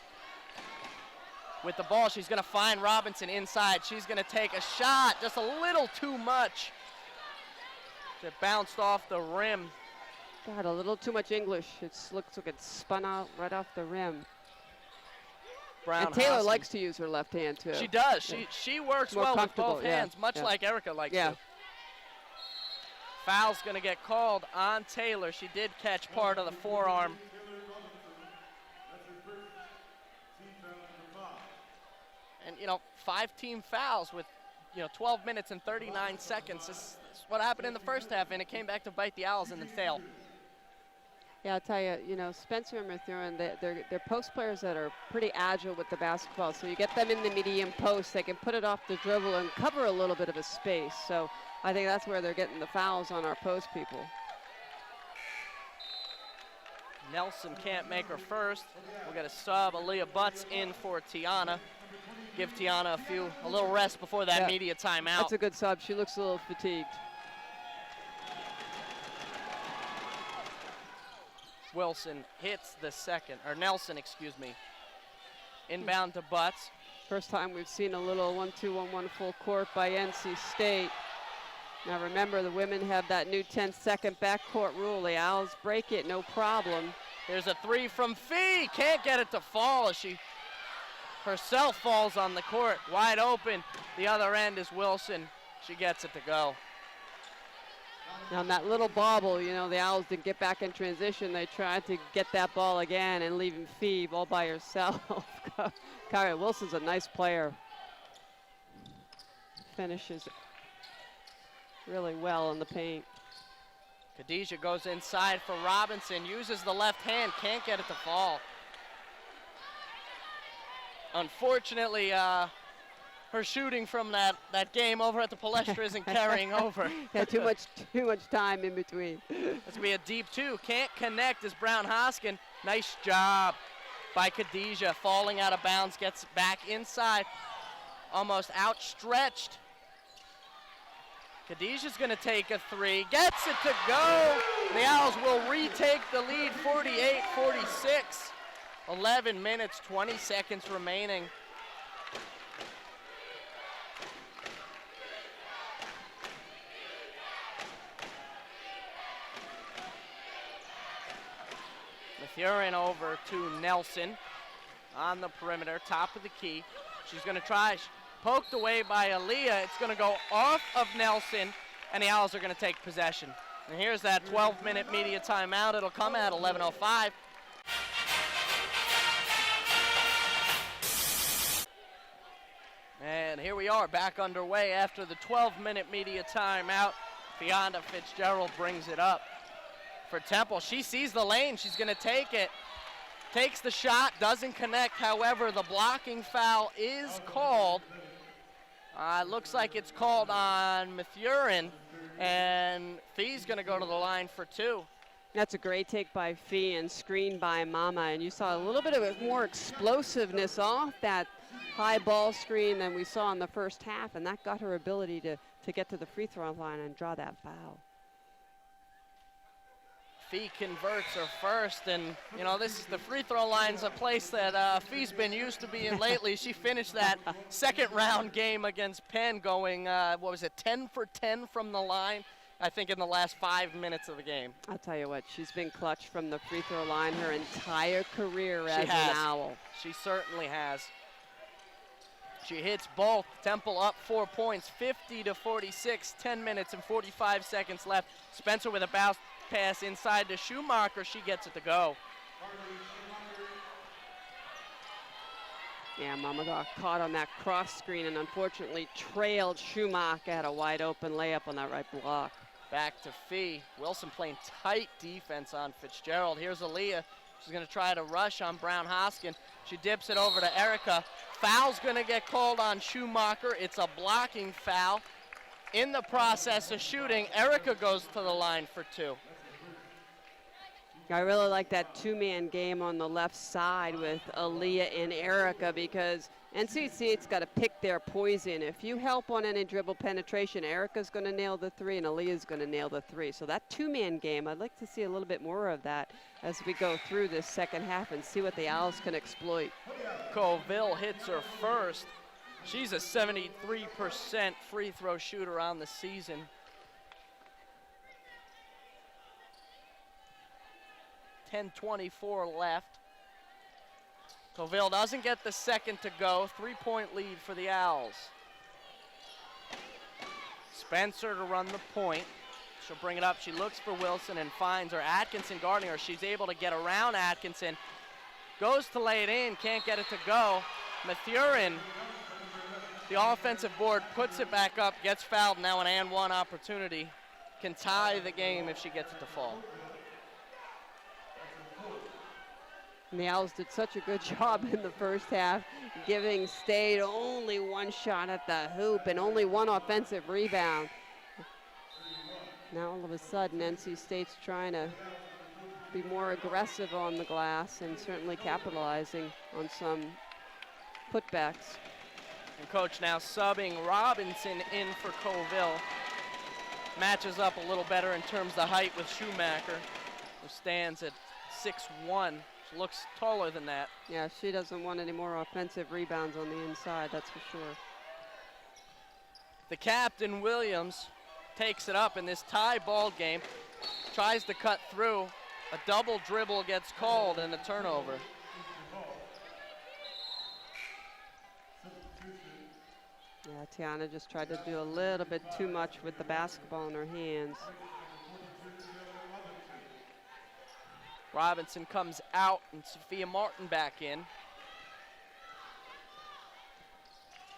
with the ball. She's going to find Robinson inside. She's going to take a shot, just a little too much. It bounced off the rim. God, a little too much English. It looks like it spun out right off the rim. Brown and Taylor Hoskin likes to use her left hand too. She does. Yeah. She works More well with both yeah. hands, much like Erica likes to. Foul's going to get called on Taylor. She did catch part of the forearm. And 5 team fouls with 12 minutes and 39 seconds. This is what happened in the first half, and it came back to bite the Owls in the tail. Yeah, I'll tell you, Spencer and Mathurin, they're post players that are pretty agile with the basketball. So you get them in the medium post, they can put it off the dribble and cover a little bit of a space. So I think that's where they're getting the fouls on our post people. Nelson can't make her first. We'll get a sub. Aaliyah Butts in for Tiana. Give Tiana a little rest before that media timeout. That's a good sub. She looks a little fatigued. Wilson hits the second, or Nelson, excuse me. Inbound to Butts. First time we've seen a little 1-2-1-1 full court by NC State. Now remember, the women have that new 10-second backcourt rule. The Owls break it, no problem. Here's a three from Fee. Can't get it to fall as she herself falls on the court. Wide open. The other end is Wilson. She gets it to go. Now, on that little bobble, the Owls didn't get back in transition. They tried to get that ball again and leaving Fee all by herself. Kyrie Wilson's a nice player. Finishes really well in the paint. Khadijah goes inside for Robinson, uses the left hand, can't get it to fall. Unfortunately, her shooting from that game over at the Palestra isn't carrying over. Yeah, too much time in between. It's going to be a deep two. Can't connect as Brown Hoskin. Nice job by Khadijah, falling out of bounds, gets back inside, almost outstretched. Khadijah's gonna take a three, gets it to go. The Owls will retake the lead, 48-46. 11 minutes, 20 seconds remaining. Mathurin over to Nelson on the perimeter, top of the key. She's gonna try, poked away by Aaliyah. It's gonna go off of Nelson, and the Owls are gonna take possession. And here's that 12-minute media timeout. It'll come at 11:05. And here we are back underway after the 12-minute media timeout. Fiona Fitzgerald brings it up for Temple. She sees the lane, she's gonna take it. Takes the shot, doesn't connect. However, the blocking foul is called. Looks like it's called on Mathurin, and Fee's gonna go to the line for two. That's a great take by Fee and screen by Mama, and you saw a little bit of more explosiveness off that high ball screen than we saw in the first half, and that got her ability to get to the free throw line and draw that foul. Fee converts her first, and you know, this is the free throw line's a place that Fee's been used to being lately. She finished that second round game against Penn going, 10 for 10 from the line, I think in the last 5 minutes of the game. I'll tell you what, she's been clutch from the free throw line her entire career as an Owl. She certainly has. She hits both. Temple up 4 points, 50-46, 10 minutes and 45 seconds left. Spencer with a bounce pass inside to Schumacher. She gets it to go. Yeah, Mama got caught on that cross screen and unfortunately trailed Schumacher, had a wide open layup on that right block. Back to Fee. Wilson playing tight defense on Fitzgerald. Here's Aaliyah. She's gonna try to rush on Brown Hoskin. She dips it over to Erica. Foul's gonna get called on Schumacher. It's a blocking foul. In the process of shooting, Erica goes to the line for two. I really like that two-man game on the left side with Aaliyah and Erica because NC State's got to pick their poison. If you help on any dribble penetration, Erica's going to nail the three and Aaliyah's going to nail the three. So that two-man game, I'd like to see a little bit more of that as we go through this second half and see what the Owls can exploit. Colville hits her first. She's a 73% free throw shooter on the season. .24 left. Colville doesn't get the second to go. 3-point lead for the Owls. Spencer to run the point. She'll bring it up. She looks for Wilson and finds her. Atkinson guarding her. She's able to get around Atkinson. Goes to lay it in. Can't get it to go. Mathurin, the offensive board, puts it back up. Gets fouled. Now an and one opportunity. Can tie the game if she gets it to fall. And the Owls did such a good job in the first half, giving State only one shot at the hoop and only one offensive rebound. Now all of a sudden, NC State's trying to be more aggressive on the glass and certainly capitalizing on some putbacks. And coach now subbing Robinson in for Colville. Matches up a little better in terms of height with Schumacher, who stands at 6'1". Looks taller than that. Yeah, she doesn't want any more offensive rebounds on the inside, that's for sure. The captain, Williams, takes it up in this tie ball game. Tries to cut through. A double dribble gets called and a turnover. Yeah, Tiana just tried to do a little bit too much with the basketball in her hands. Robinson comes out and Sophia Martin back in.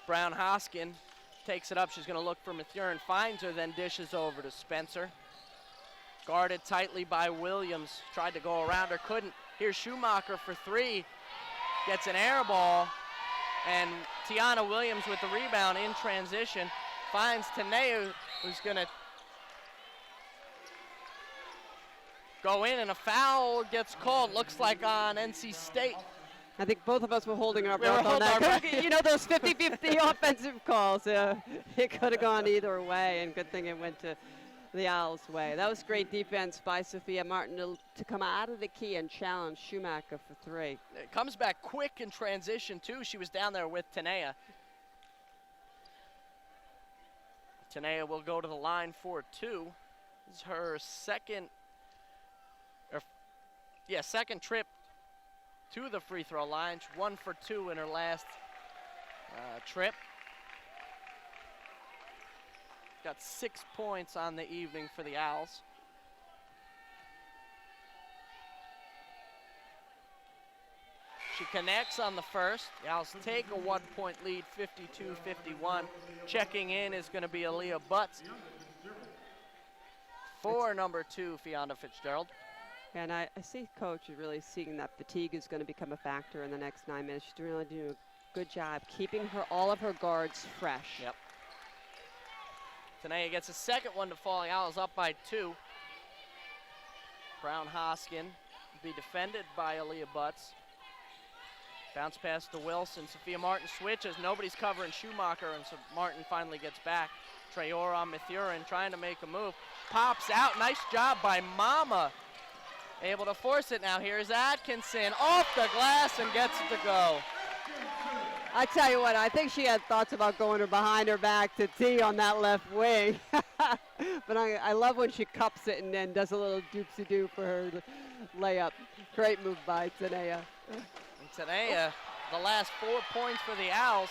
Brown Hoskin takes it up. She's going to look for Mathurin, finds her, then dishes over to Spencer. Guarded tightly by Williams. Tried to go around her, couldn't. Here's Schumacher for three. Gets an air ball. And Tiana Williams with the rebound in transition. Finds Taneu, who's going to go in, and a foul gets called, looks like on NC State. I think both of us were holding our We were breath on holding our that. breath. You know, those 50-50 offensive calls. It could have gone either way, and good thing it went to the Owls' way. That was great defense by Sophia Martin to come out of the key and challenge Schumacher for 3. It comes back quick in transition, too. She was down there with Tanea. Tanea will go to the line for 2. This is her second trip to the free throw line. She's 1 for 2 in her last trip. Got 6 points on the evening for the Owls. She connects on the first. The Owls take a 1-point lead, 52-51. Checking in is going to be Aaliyah Butts for number 2, Fiona Fitzgerald. And I see Coach is really seeing that fatigue is going to become a factor in the next 9 minutes. She's really doing a good job keeping all of her guards fresh. Yep. Tanea gets a second one to fall. The Owls up by 2. Brown Hoskin will be defended by Aaliyah Butts. Bounce pass to Wilson. Sophia Martin switches. Nobody's covering Schumacher, and so Martin finally gets back. Traore on Mathurin trying to make a move. Pops out. Nice job by Mama. Able to force it now. Here's Atkinson off the glass and gets it to go. I tell you what, I think she had thoughts about going her behind her back to T on that left wing. But I love when she cups it and then does a little doopsie-doo for her layup. Great move by Tanea. And Tanea, the last 4 points for the Owls.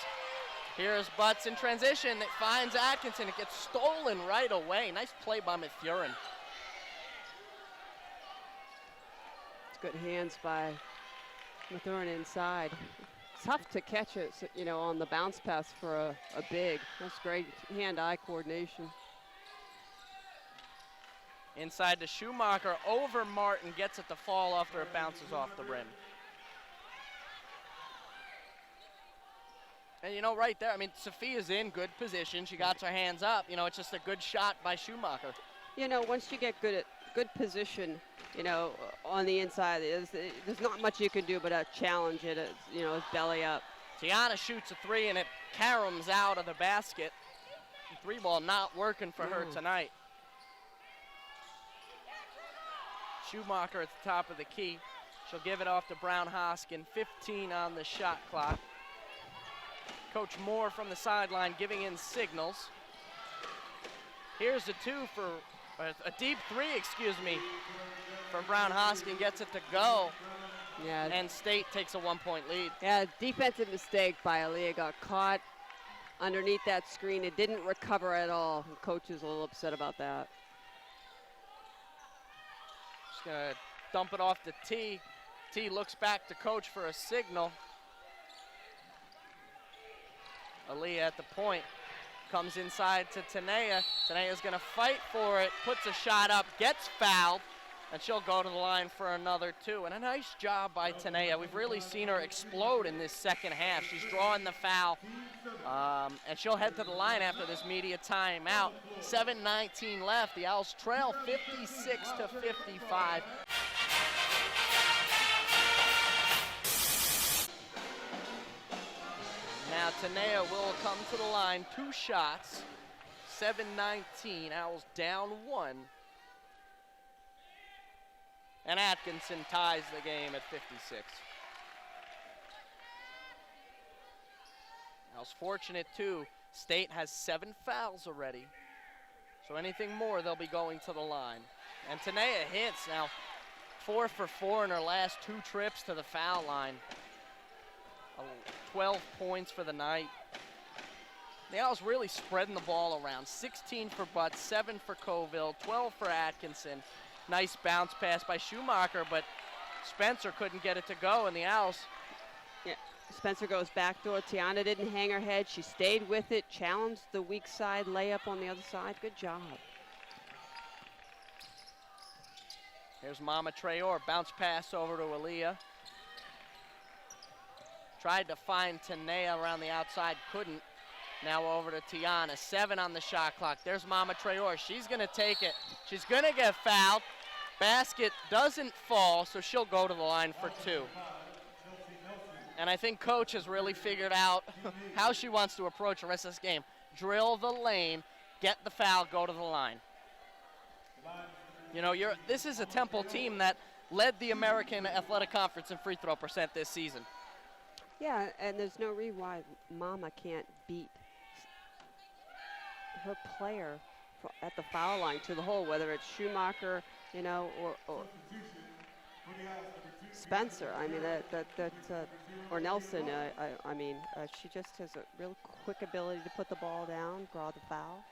Here's Butts in transition. It finds Atkinson. It gets stolen right away. Nice play by Mathurin. It's good hands by Mathurin inside. Tough to catch it, you know, on the bounce pass for a big. That's great hand-eye coordination. Inside to Schumacher, over Martin, gets it to fall after it bounces off the rim. And you know, right there, I mean, Sophia's in good position. She got her hands up. You know, it's just a good shot by Schumacher. You know, once you get good position, you know, on the inside, there's not much you can do but challenge it, you know, belly up. Tiana shoots a 3 and it caroms out of the basket. The 3-ball not working for her tonight. Schumacher at the top of the key. She'll give it off to Brown Hoskin. 15 on the shot clock. Coach Moore from the sideline giving in signals. Here's a a deep 3, excuse me, from Brown Hoskin, gets it to go. Yeah. And State takes a 1-point lead. Yeah, defensive mistake by Aaliyah. Got caught underneath that screen. It didn't recover at all. And Coach is a little upset about that. Just gonna dump it off to T. T looks back to Coach for a signal. Aaliyah at the point. Comes inside to Tanea. Tanea's gonna fight for it, puts a shot up, gets fouled, and she'll go to the line for another 2. And a nice job by Tanea. We've really seen her explode in this second half. She's drawing the foul, and she'll head to the line after this media timeout. 7:19 left. The Owls trail 56-55. Now Tanea will come to the line, 2 shots, 7:19, Owls down 1. And Atkinson ties the game at 56. Owls fortunate too, State has 7 fouls already. So anything more, they'll be going to the line. And Tanea hits now, 4 for 4 in her last 2 trips to the foul line. 12 points for the night. The Owls really spreading the ball around. 16 for Butts, 7 for Colville, 12 for Atkinson. Nice bounce pass by Schumacher, but Spencer couldn't get it to go, and the Owls. Yeah, Spencer goes backdoor. Tiana didn't hang her head. She stayed with it, challenged the weak side layup on the other side. Good job. Here's Mama Traore, bounce pass over to Aaliyah. Tried to find Tanea around the outside, couldn't. Now over to Tiana, 7 on the shot clock. There's Mama Traore, she's gonna take it. She's gonna get fouled. Basket doesn't fall, so she'll go to the line for 2. And I think Coach has really figured out how she wants to approach the rest of this game. Drill the lane, get the foul, go to the line. You know, this is a Temple team that led the American Athletic Conference in free throw percent this season. Yeah, and there's no reason why Mama can't beat her player at the foul line to the hole, whether it's Schumacher, you know, or Spencer. I mean, or Nelson. I mean, she just has a real quick ability to put the ball down, draw the foul.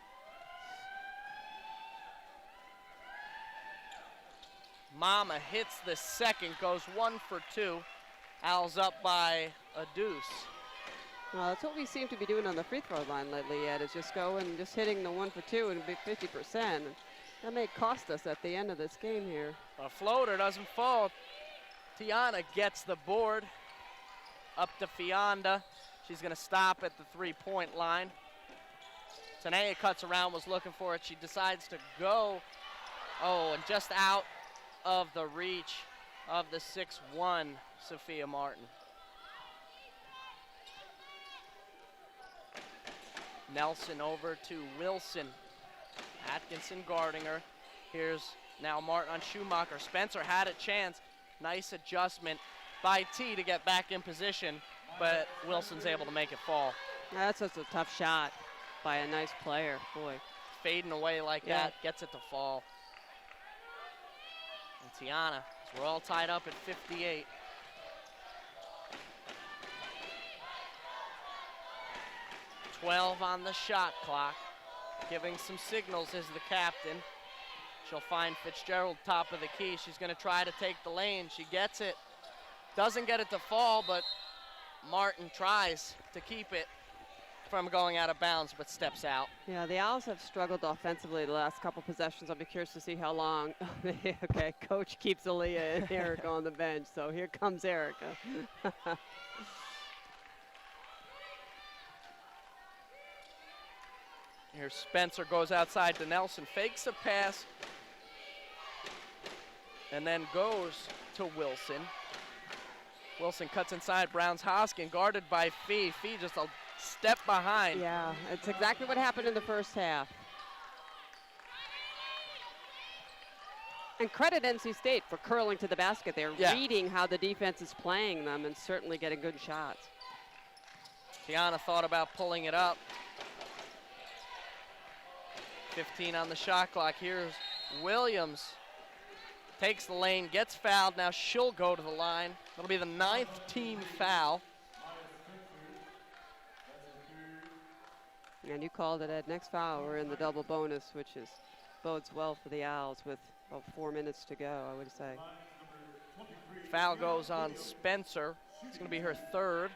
Mama hits the second, goes 1 for 2. Owls up by a deuce. Well, that's what we seem to be doing on the free throw line lately, Ed, is just going and just hitting the 1 for 2 and a big 50%. That may cost us at the end of this game here. A floater doesn't fall. Tiana gets the board. Up to Fionda. She's going to stop at the three-point line. Tanea cuts around, was looking for it. She decides to go. Oh, and just out of the reach of the 6'1", Sophia Martin. Nelson over to Wilson. Atkinson guarding her. Here's now Martin on Schumacher. Spencer had a chance. Nice adjustment by T to get back in position, but Wilson's able to make it fall. That's just a tough shot by a nice player, boy. Fading away like that, gets it to fall. And Tiana, we're all tied up at 58. .12 on the shot clock. Giving some signals as the captain. She'll find Fitzgerald top of the key. She's going to try to take the lane. She gets it. Doesn't get it to fall, but Martin tries to keep it from going out of bounds, but steps out. Yeah, the Owls have struggled offensively the last couple possessions. I'll be curious to see how long. Okay, Coach keeps Aaliyah and Erica on the bench, so here comes Erica. Here Spencer goes outside to Nelson, fakes a pass, and then goes to Wilson. Wilson cuts inside Browns Hoskin, guarded by Fee. Fee just a step behind. Yeah, it's exactly what happened in the first half. And credit NC State for curling to the basket. They're reading how the defense is playing them and certainly getting good shots. Tiana thought about pulling it up. 15 on the shot clock. Here's Williams. Takes the lane, gets fouled. Now she'll go to the line. It'll be the 9th team foul. And you called it, Ed. Next foul, we're in the double bonus, which bodes well for the Owls with about 4 minutes to go, I would say. Foul goes on Spencer. It's going to be her 3rd.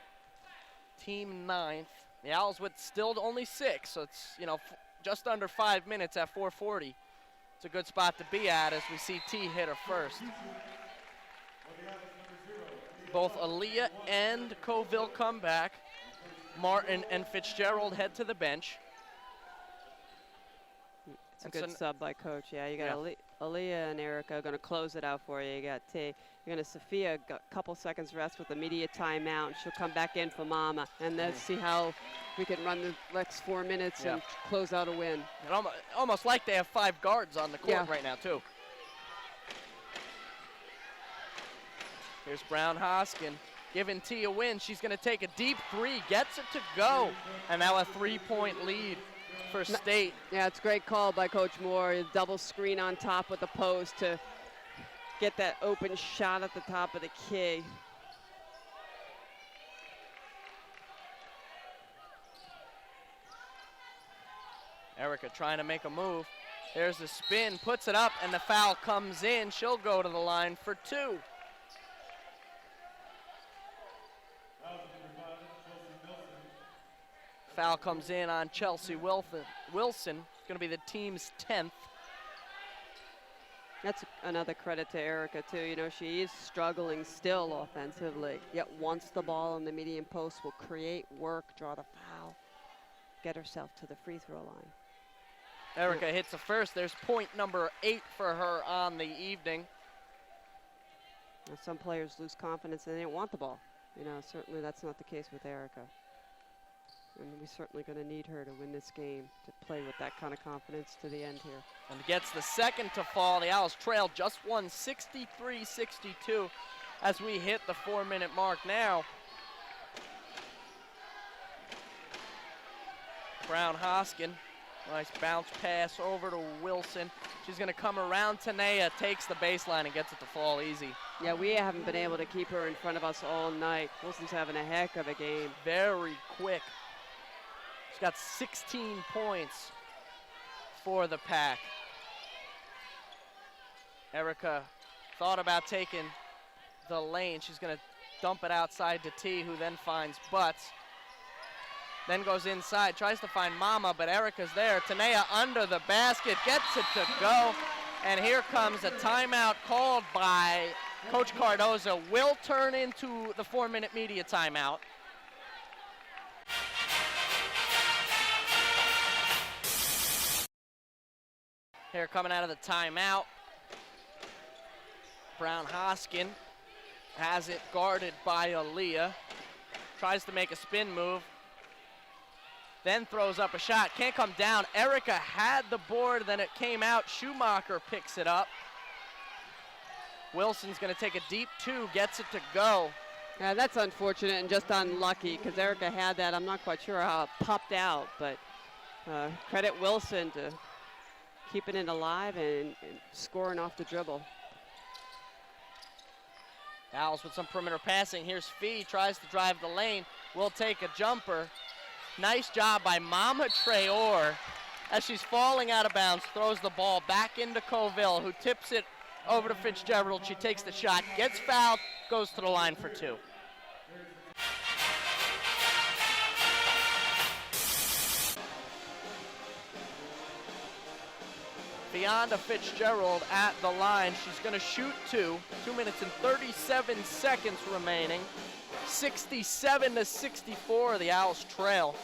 Team 9th. The Owls with still only 6, so it's, you know, just under 5 minutes at 4:40. It's a good spot to be at as we see T hit her first. Both Aaliyah and Coville come back. Martin and Fitzgerald head to the bench. It's a good sub by Coach. Yeah, you got Aaliyah and Erica going to close it out for you. You got T. You're going to Sophia, got a couple seconds rest with immediate timeout. And she'll come back in for Mama. And let's see how we can run the next 4 minutes and close out a win. And almost like they have 5 guards on the court right now, too. Here's Brown Hoskin giving T a win. She's going to take a deep 3, gets it to go. And now a 3-point lead for State. Yeah, it's a great call by Coach Moore. A double screen on top with the post to get that open shot at the top of the key. Erica trying to make a move. There's the spin, puts it up, and the foul comes in. She'll go to the line for 2. Foul comes in on Chelsea Wilson. It's going to be the team's 10th. That's another credit to Erica, too. You know, she is struggling still offensively, yet wants the ball in the medium post, will create work, draw the foul, get herself to the free throw line. Erica hits the first. There's point number 8 for her on the evening. Now, some players lose confidence and they don't want the ball. You know, certainly that's not the case with Erica. And we're certainly going to need her to win this game, to play with that kind of confidence to the end here. And gets the second to fall. The Owls trail just one, 63-62, as we hit the 4-minute mark now. Brown Hoskin, nice bounce pass over to Wilson. She's going to come around Tanea, takes the baseline and gets it to fall easy. Yeah, we haven't been able to keep her in front of us all night. Wilson's having a heck of a game. Very quick. She's got 16 points for the Pack. Erica thought about taking the lane. She's going to dump it outside to T, who then finds Butts. Then goes inside, tries to find Mama, but Erica's there. Tanea under the basket, gets it to go. And here comes a timeout called by Coach Cardozo. Will turn into the 4-minute media timeout. Here coming out of the timeout, Brown Hoskin has it guarded by Aaliyah. Tries to make a spin move. Then throws up a shot, can't come down. Erica had the board, then it came out. Schumacher picks it up. Wilson's gonna take a deep two, gets it to go. Yeah, that's unfortunate and just unlucky because Erica had that. I'm not quite sure how it popped out, but credit Wilson to keeping it alive and scoring off the dribble. Owls with some perimeter passing. Here's Fee, tries to drive the lane, will take a jumper. Nice job by Mama Traore. As she's falling out of bounds, throws the ball back into Colville, who tips it over to Fitzgerald. She takes the shot, gets fouled, goes to the line for two. Beyonda Fitzgerald at the line. She's going to shoot two. 2 minutes and 37 seconds remaining. 67-64, the Owls trail.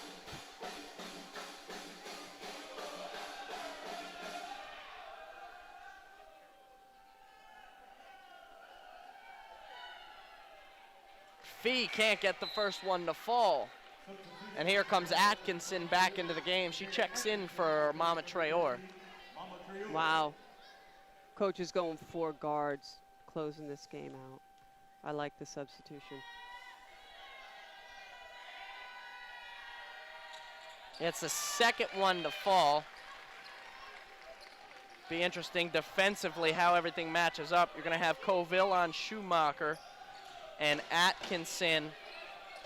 Fee can't get the first one to fall. And here comes Atkinson back into the game. She checks in for Mama Traore. Wow. Coach is going 4 guards, closing this game out. I like the substitution. It's the second one to fall. Be interesting defensively how everything matches up. You're going to have Colville on Schumacher and Atkinson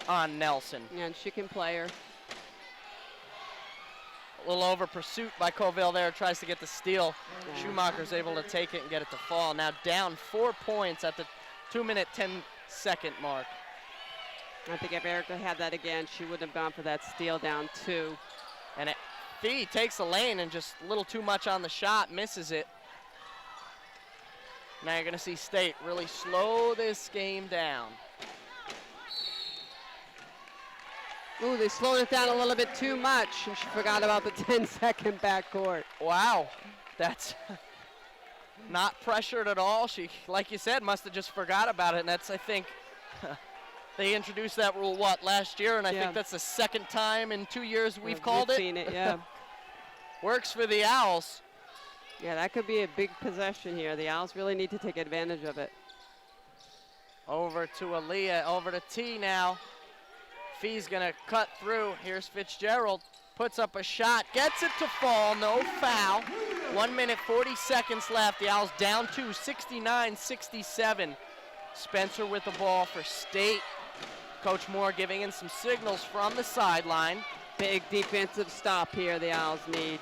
on Nelson. Yeah, and she can play her. A little over pursuit by Colville there, tries to get the steal. Yeah. Schumacher's able to take it and get it to fall. Now down 4 points at the 2-minute, 10-second mark. I think if Erica had that again, she wouldn't have gone for that steal down 2. And Fee takes the lane and just a little too much on the shot, misses it. Now you're going to see State really slow this game down. Ooh, they slowed it down a little bit too much, and she forgot about the 10-second backcourt. Wow, that's not pressured at all. She, like you said, must have just forgot about it, and that's, I think, they introduced that rule, last year, and I think that's the second time in 2 years we've called it. Seen it, yeah. Works for the Owls. Yeah, that could be a big possession here. The Owls really need to take advantage of it. Over to Aaliyah, over to T now. Fee's gonna cut through. Here's Fitzgerald, puts up a shot, gets it to fall, no foul. 1 minute, 40 seconds left. The Owls down 2, 69-67. Spencer with the ball for State. Coach Moore giving in some signals from the sideline. Big defensive stop here the Owls need.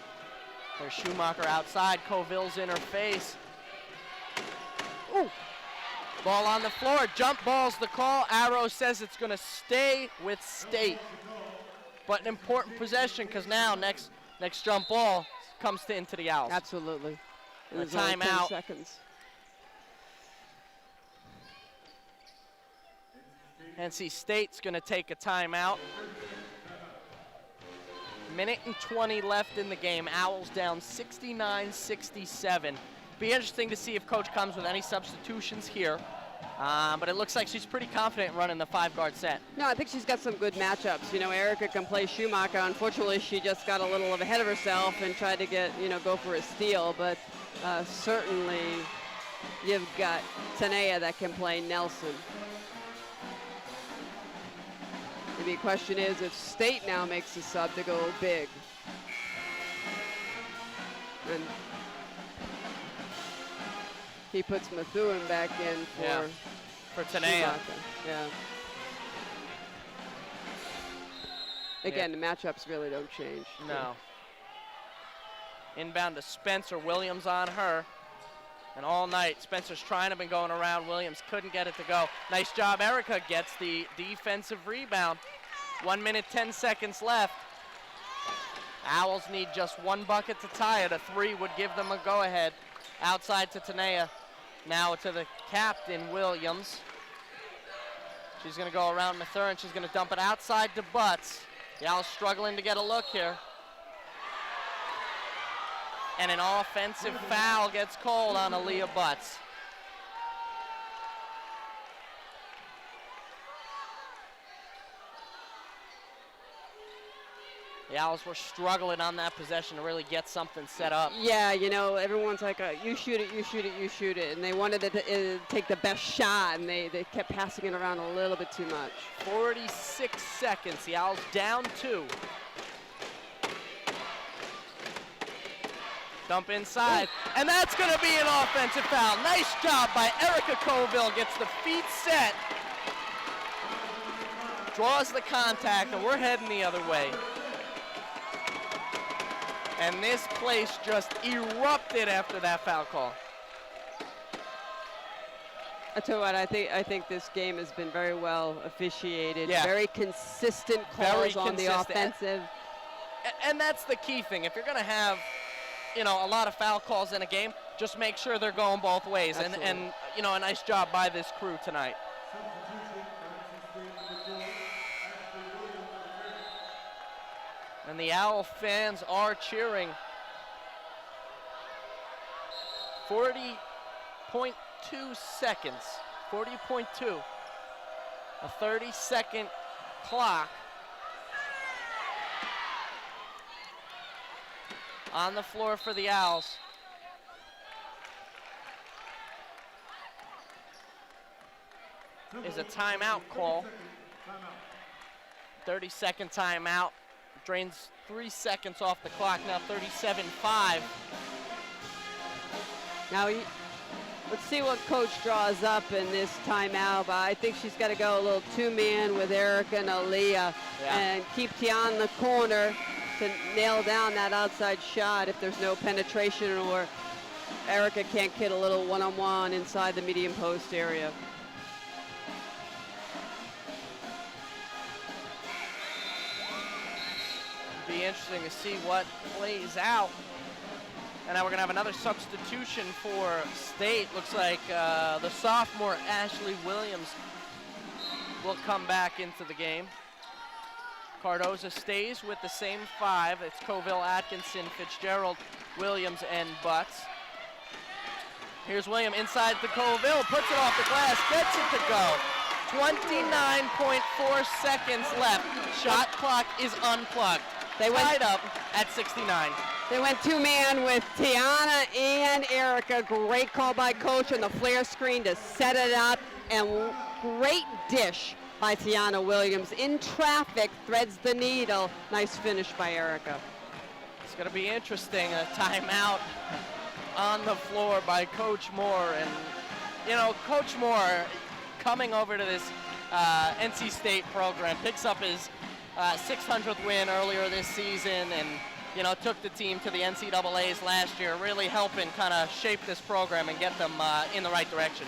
There's Schumacher outside, Colville's in her face. Ooh. Ball on the floor, jump ball's the call. Arrow says it's gonna stay with State. But an important possession because now next jump ball comes into the Owls. Absolutely. And a timeout. 10 seconds. NC State's gonna take a timeout. Minute and 20 left in the game. Owls down 69-67. Be interesting to see if Coach comes with any substitutions here. But it looks like she's pretty confident running the 5-guard set. No, I think she's got some good matchups. You know, Erica can play Schumacher. Unfortunately, she just got a little ahead of herself and tried to get, go for a steal. But certainly, you've got Tanea that can play Nelson. The question is if State now makes a sub to go big. And he puts Methuen back in for Tanea. Schumacher. Yeah. Again, the matchups really don't change. No. Inbound to Spencer. Williams on her. And all night, Spencer's trying to be going around. Williams couldn't get it to go. Nice job. Erica gets the defensive rebound. 1 minute, 10 seconds left. Owls need just one bucket to tie it. A 3 would give them a go-ahead. Outside to Tanea. Now to the captain, Williams. She's going to go around Methuen. She's going to dump it outside to Butts. The Owls struggling to get a look here. And an offensive foul gets called on Aaliyah Butts. The Owls were struggling on that possession to really get something set up. Yeah, everyone's like, you shoot it, you shoot it, you shoot it. And they wanted to take the best shot, and they kept passing it around a little bit too much. 46 seconds. The Owls down 2. Dump inside, and that's going to be an offensive foul. Nice job by Erica Colville. Gets the feet set, draws the contact, and we're heading the other way. And this place just erupted after that foul call. I tell you what, I think this game has been very well officiated. Yeah. Very consistent calls on the offensive. And that's the key thing. If you're going to have a lot of foul calls in a game, just make sure they're going both ways. And a nice job by this crew tonight. And the Owl fans are cheering. 40.2 seconds. 40.2. A 30-second clock. On the floor for the Owls. Is a timeout call. 30-second timeout. Drains 3 seconds off the clock. Now 37-5. Now let's see what coach draws up in this timeout. But I think she's got to go a little 2-man with Erica and Aaliyah and keep Tiana in the corner to nail down that outside shot if there's no penetration or Erica can't get a little one-on-one inside the medium post area. Be interesting to see what plays out. And now we're going to have another substitution for State. Looks like the sophomore Ashley Williams will come back into the game. Cardoza stays with the same 5. It's Colville, Atkinson, Fitzgerald, Williams, and Butts. Here's Williams inside to Colville, puts it off the glass, gets it to go. 29.4 seconds left. Shot clock is unplugged. Tied up at 69. They went 2-man with Tiana and Erica. Great call by coach on the flare screen to set it up, and great dish by Tiana Williams. In traffic, threads the needle. Nice finish by Erica. It's going to be interesting. A timeout on the floor by Coach Moore. And, Coach Moore coming over to this NC State program, picks up his 600th win earlier this season and, took the team to the NCAAs last year, really helping kind of shape this program and get them in the right direction.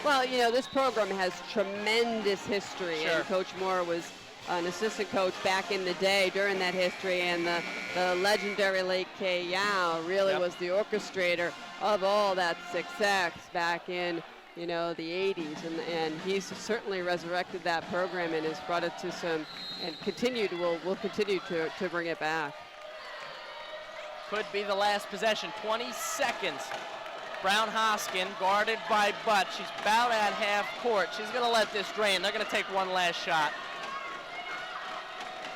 Well, this program has tremendous history, Sure. and Coach Moore was an assistant coach back in the day during that history, and the legendary Lake K. Yao really was the orchestrator of all that success back in, the 80s, and he's certainly resurrected that program and has brought it to some, and will continue to bring it back. Could be the last possession, 20 seconds. Brown Hoskin guarded by Butt. She's about at half court. She's going to let this drain. They're going to take one last shot.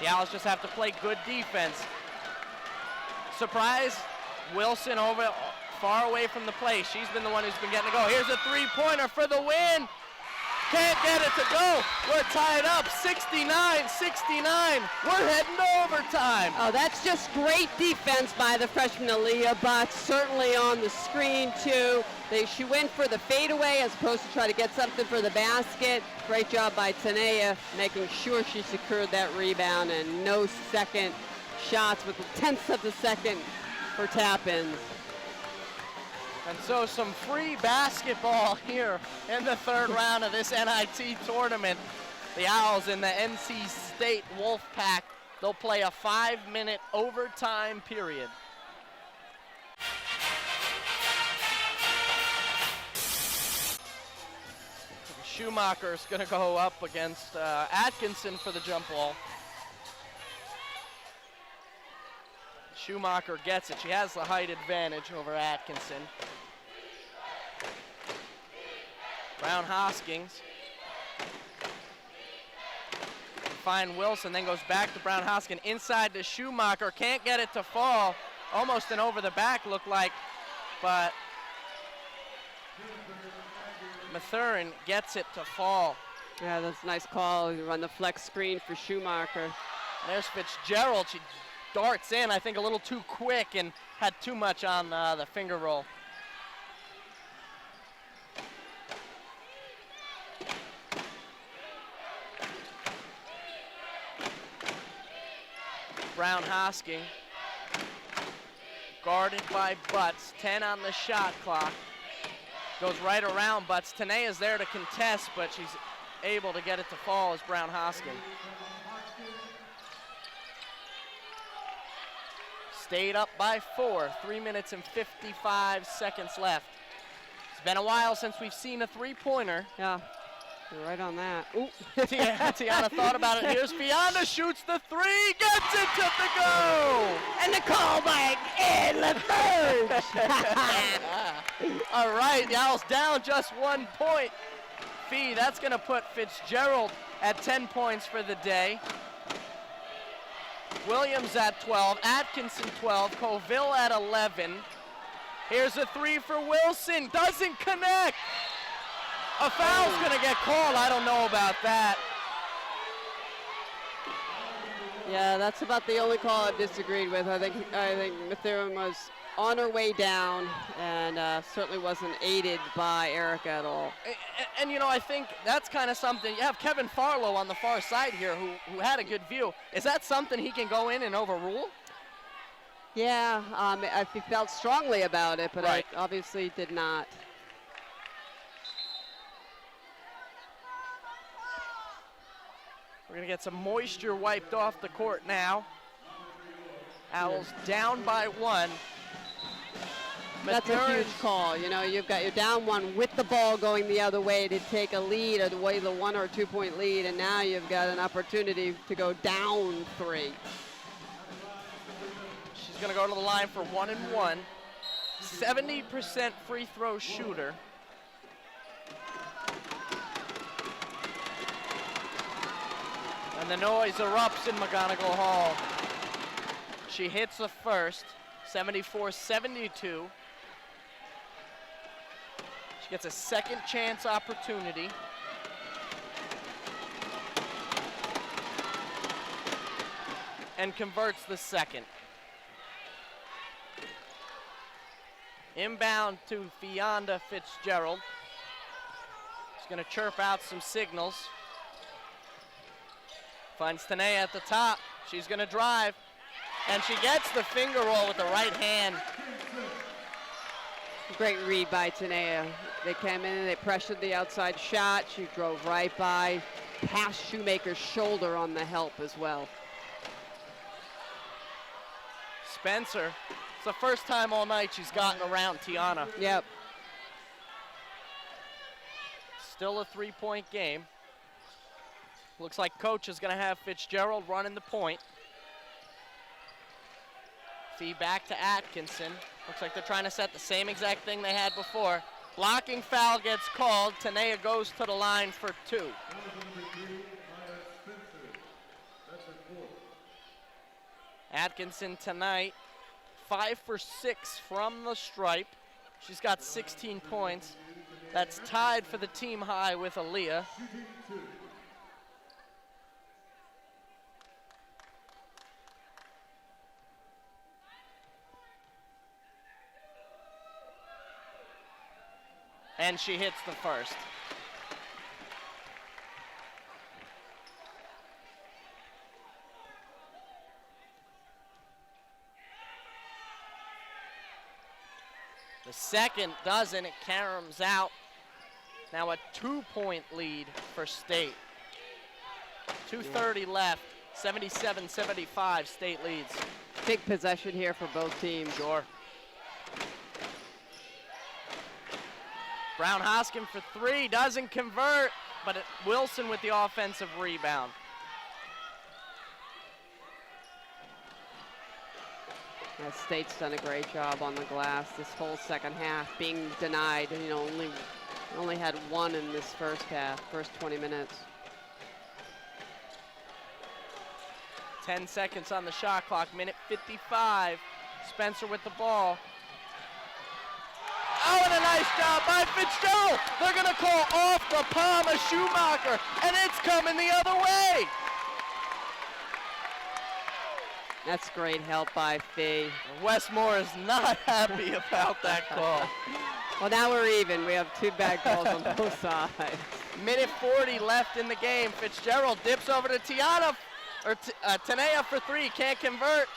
The Owls just have to play good defense. Surprise, Wilson over far away from the play. She's been the one who's been getting to go. Here's a three-pointer for the win. Can't get it to go. We're tied up, 69-69. We're heading to overtime. Oh, that's just great defense by the freshman Aaliyah Butts, certainly on the screen too. She went for the fadeaway as opposed to try to get something for the basket. Great job by Tanea making sure she secured that rebound, and no second shots with tenths of a second for tap-ins. And so some free basketball here in the third round of this NIT tournament. The Owls in the NC State Wolfpack, they'll play a 5-minute overtime period. Schumacher's gonna go up against Atkinson for the jump ball. Schumacher gets it. She has the height advantage over Atkinson. Brown Hoskins. Find Wilson, then goes back to Brown Hoskin. Inside to Schumacher. Can't get it to fall. Almost an over the back looked like, but Mathurin gets it to fall. Yeah, that's a nice call. You run the flex screen for Schumacher. There's Fitzgerald. She darts in, I think a little too quick and had too much on the finger roll. Brown Hosking, guarded by Butts, 10 on the shot clock. Goes right around Butts. Tanea's there to contest, but she's able to get it to fall as Brown Hosking. Stayed up by 4, 3 minutes and 55 seconds left. It's been a while since we've seen a three-pointer. Yeah, you're right on that. Ooh. Tiana thought about it. Here's Fianda, shoots the three, gets it to the go! And the call by Ed LaFerge. All right, the Owls down just 1 point. Fee, that's gonna put Fitzgerald at 10 points for the day. Williams at 12, Atkinson 12, Colville at 11. Here's a three for Wilson, doesn't connect. A foul's gonna get called, I don't know about that. Yeah, that's about the only call I've disagreed with. I think Mathurin was on her way down and certainly wasn't aided by Erica at all. And you know, I think that's kind of something. You have Kevin Farlow on the far side here who had a good view. Is that something he can go in and overrule? Yeah, I felt strongly about it, but right. I obviously did not. We're gonna get some moisture wiped off the court now. Owls down by 1. That's a huge call. You know, you're down 1 with the ball going the other way to take a lead, away the 1 or 2 point lead, and now you've got an opportunity to go down 3. She's gonna go to the line for 1 and 1. 70% free throw shooter. And the noise erupts in McGonigal Hall. She hits the first, 74-72. She gets a second chance opportunity. And converts the second. Inbound to Fianda Fitzgerald. She's gonna chirp out some signals. Finds Tanea at the top. She's gonna drive. And she gets the finger roll with the right hand. Great read by Tanea. They came in and they pressured the outside shot. She drove right by, past Shoemaker's shoulder on the help as well. Spencer, it's the first time all night she's gotten around Tiana. Yep. Still a 3-point game. Looks like coach is gonna have Fitzgerald running the point. Fee back to Atkinson. Looks like they're trying to set the same exact thing they had before. Blocking foul gets called. Tanea goes to the line for 2. Atkinson tonight, 5 for 6 from the stripe. She's got 16 points. That's tied for the team high with Aaliyah. And she hits the first. The second doesn't, it caroms out. Now a 2-point lead for State. 2:30 left, 77-75, State leads. Big possession here for both teams. Sure. Brown Hoskin for 3, doesn't convert, but Wilson with the offensive rebound. State's done a great job on the glass this whole second half, being denied. You know, only had 1 in this first half, first 20 minutes. 10 seconds on the shot clock, minute 55. Spencer with the ball. Oh, and a nice job by Fitzgerald. They're gonna call off the palm of Schumacher, and it's coming the other way. That's great help by Fee. Westmore is not happy about that call. Well, now we're even. We have 2 bad calls on both sides. Minute 40 left in the game. Fitzgerald dips over to Tanea for 3, can't convert.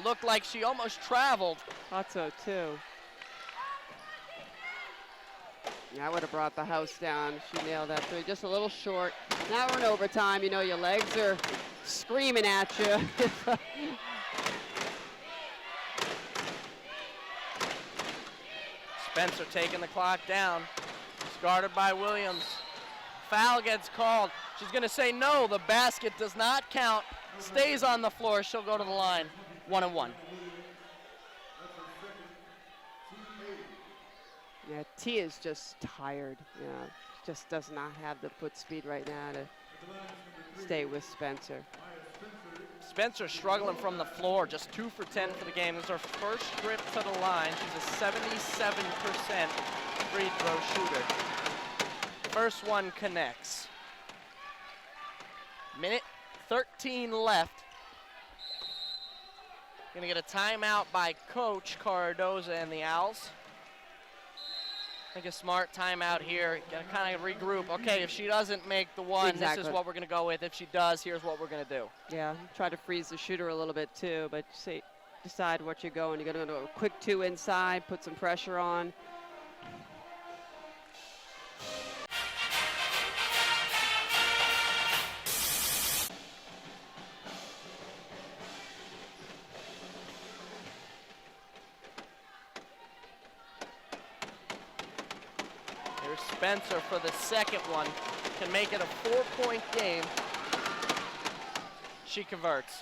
Looked like she almost traveled. Thought so too. Yeah, I would have brought the house down. She nailed that three. Just a little short. Now we're in overtime. You know, your legs are screaming at you. Spencer taking the clock down. It's guarded by Williams. Foul gets called. She's going to say no. The basket does not count. Stays on the floor. She'll go to the line. 1-1. Yeah, T is just tired. Yeah, just does not have the foot speed right now to stay with Spencer. Spencer struggling from the floor, just 2 for 10 for the game. This is her first trip to the line. She's a 77% free throw shooter. First one connects. Minute 13 left. Gonna get a timeout by Coach Cardoza and the Owls. I think a smart timeout here. Gotta kind of regroup. Okay, if she doesn't make the one, Exactly. This is what we're gonna go with. If she does, here's what we're gonna do. Yeah, try to freeze the shooter a little bit too, but decide what you're going. You're gonna go to a quick 2 inside, put some pressure on. Here's Spencer for the second one. Can make it a 4-point game. She converts.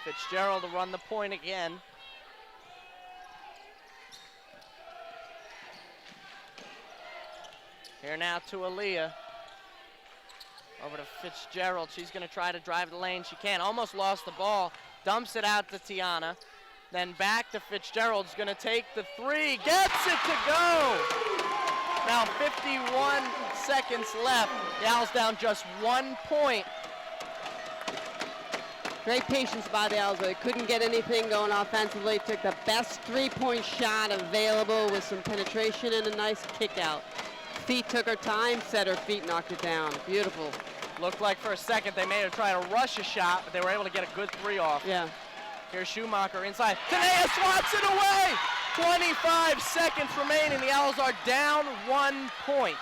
Fitzgerald to run the point again. Here now to Aaliyah. Over to Fitzgerald. She's going to try to drive the lane. She can't. Almost lost the ball. Dumps it out to Tiana. Then back to Fitzgerald's going to take the 3. Gets it to go. Now 51 seconds left. The Owls down just 1 point. Great patience by the Owls. They couldn't get anything going offensively. Took the best 3-point shot available with some penetration and a nice kick out. Feet took her time, set her feet, knocked it down. Beautiful. Looked like for a second they made her try to rush a shot, but they were able to get a good 3 off. Yeah. Here's Schumacher inside. Tanea swats it away. 25 seconds remaining. The Owls are down 1 point.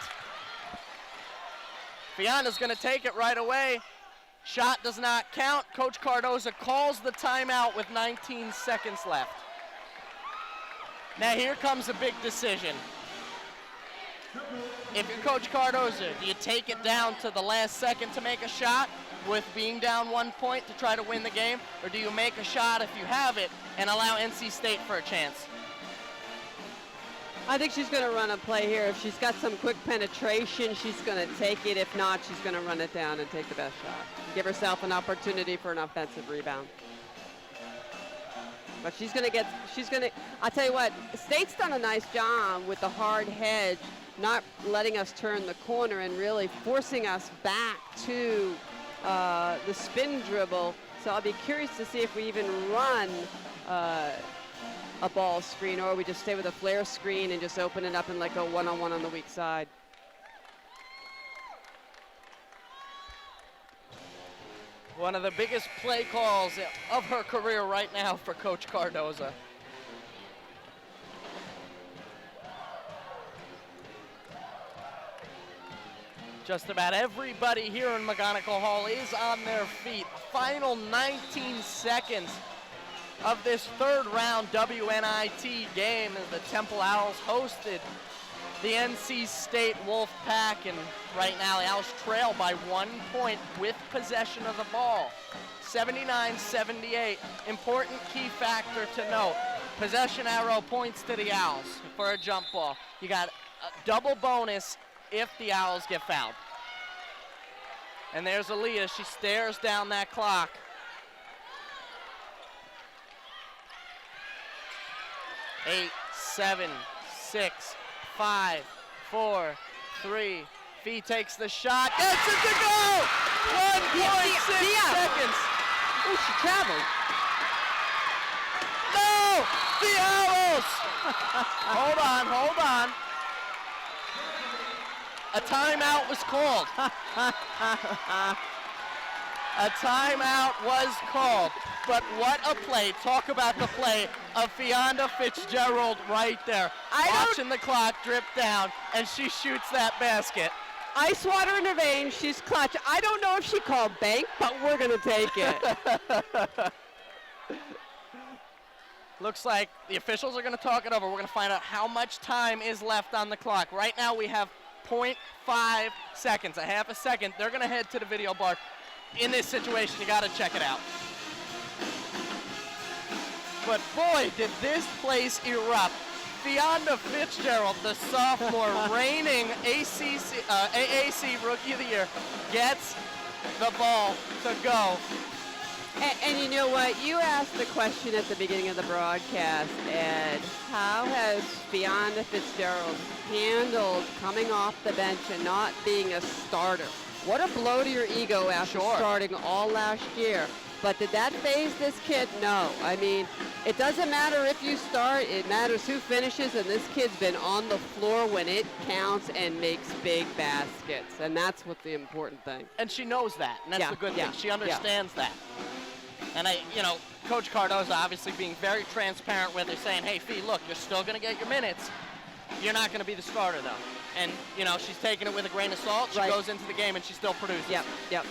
Fionna's going to take it right away. Shot does not count. Coach Cardoza calls the timeout with 19 seconds left. Now here comes a big decision. if you're Coach Cardoza, do you take it down to the last second to make a shot with being down 1 point to try to win the game? Or do you make a shot if you have it and allow NC State for a chance? I think she's going to run a play here. If she's got some quick penetration, she's going to take it. If not, she's going to run it down and take the best shot. Give herself an opportunity for an offensive rebound. But I'll tell you what, State's done a nice job with the hard hedge, not letting us turn the corner and really forcing us back to the spin dribble. So I'll be curious to see if we even run a ball screen, or we just stay with a flare screen and just open it up and like go one-on-one on the weak side. One of the biggest play calls of her career right now for Coach Cardoza. Just about everybody here in McGonigle Hall is on their feet. Final 19 seconds of this third round WNIT game as the Temple Owls hosted the NC State Wolfpack, and right now the Owls trail by 1 point with possession of the ball. 79-78. Important key factor to note. Possession arrow points to the Owls for a jump ball. You got a double bonus if the Owls get fouled. And there's Aaliyah. She stares down that clock. Eight, 7, 6, 5, 4, 3. Fee takes the shot. Gets it to go! 1.6 seconds. Oh, she traveled. No! The Owls! Hold on. A timeout was called. A timeout was called. But what a play. Talk about the play of Fionda Fitzgerald right there. Watching the clock drip down, and she shoots that basket. Ice water in her veins. She's clutch. I don't know if she called bank, but we're going to take it. Looks like the officials are going to talk it over. We're going to find out how much time is left on the clock. Right now we have 0.5 seconds, a half a second. They're going to head to the video bar. In this situation, you got to check it out. But boy, did this place erupt. Fionda Fitzgerald, the sophomore, reigning AAC Rookie of the Year, gets the ball to go. And you know what? You asked the question at the beginning of the broadcast, Ed. How has Fionda Fitzgerald handled coming off the bench and not being a starter? What a blow to your ego after starting all last year. But did that faze this kid? No. I mean, it doesn't matter if you start. It matters who finishes, and this kid's been on the floor when it counts and makes big baskets, and that's what the important thing. And she knows that, and that's the good thing. She understands that. And Coach Cardoza obviously being very transparent with her, saying, hey, Fee, look, you're still going to get your minutes. You're not going to be the starter, though. And, she's taking it with a grain of salt. She goes into the game, and she still produces. Yep.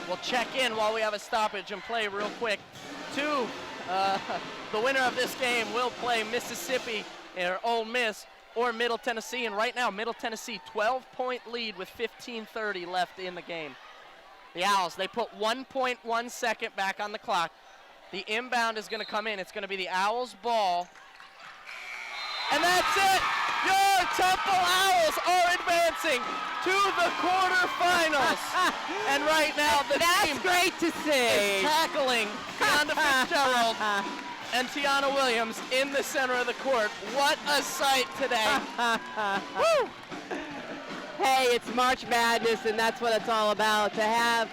We'll check in while we have a stoppage and play real quick. The winner of this game will play Mississippi or Ole Miss or Middle Tennessee. And right now, Middle Tennessee, 12-point lead with 15:30 left in the game. The Owls, they put 1.1 second back on the clock. The inbound is going to come in. It's going to be the Owls' ball. And that's it. Your Temple Owls are advancing to the quarterfinals. And right now the team great to see. is tackling Fionda Fitzgerald and Tiana Williams in the center of the court. What a sight today. Woo! Hey, it's March Madness, and that's what it's all about. To have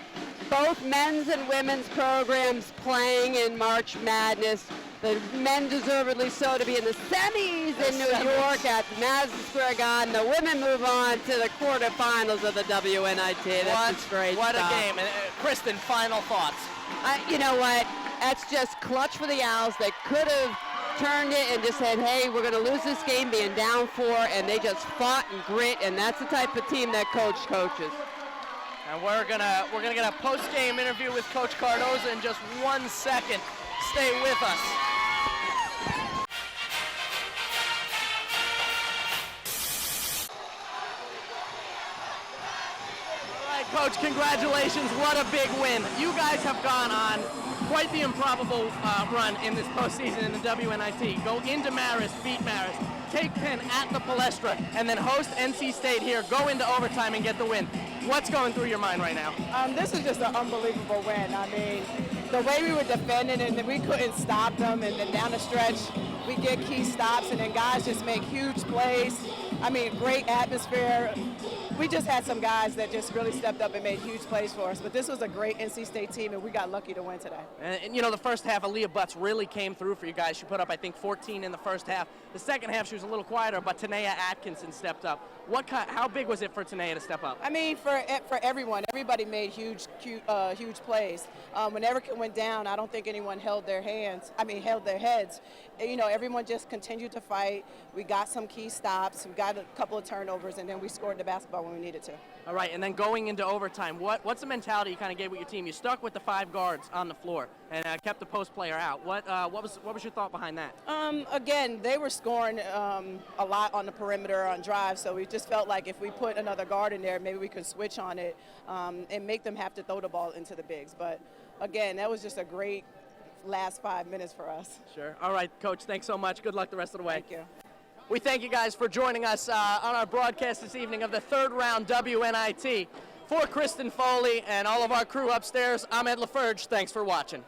both men's and women's programs playing in March Madness. The men deservedly so to be in the semis in New York at Madison Square Garden. The women move on to the quarterfinals of the WNIT. That's great What stuff. a game. And Kristen, final thoughts. You know what? That's just clutch for the Owls. They could have turned it and just said, hey, we're going to lose this game being down 4, and they just fought and grit, and that's the type of team that coach coaches. And we're gonna get a post-game interview with Coach Cardoza in just 1 second. Stay with us. All right, Coach, congratulations. What a big win. You guys have gone on quite the improbable run in this postseason in the WNIT. Go into Marist, beat Marist, take Penn at the Palestra, and then host NC State here, go into overtime and get the win. What's going through your mind right now? This is just an unbelievable win. I mean, the way we were defending and then we couldn't stop them, and then down the stretch we get key stops and then guys just make huge plays. I mean, great atmosphere. We just had some guys that just really stepped up and made huge plays for us. But this was a great NC State team, and we got lucky to win today. And you know, the first half, Aaliyah Butts really came through for you guys. She put up, I think, 14 in the first half. The second half, she was a little quieter, but Tanea Atkinson stepped up. How big was it for Tanea to step up? I mean, for everyone, everybody made huge plays. When Erica went down, I don't think anyone held their heads. You know, everyone just continued to fight. We got some key stops. We got a couple of turnovers, and then we scored the basketball when we needed to. All right, and then going into overtime, what's the mentality you kind of gave with your team? You stuck with the 5 guards on the floor and kept the post player out. What was your thought behind that? Again, they were scoring a lot on the perimeter on drives, so we just felt like if we put another guard in there, maybe we could switch on it and make them have to throw the ball into the bigs. But again, that was just a great last 5 minutes for us. Sure. All right, Coach, thanks so much. Good luck the rest of the way. Thank you. We thank you guys for joining us on our broadcast this evening of the 3rd round WNIT. For Kristen Foley and all of our crew upstairs, I'm Ed LaFerge. Thanks for watching.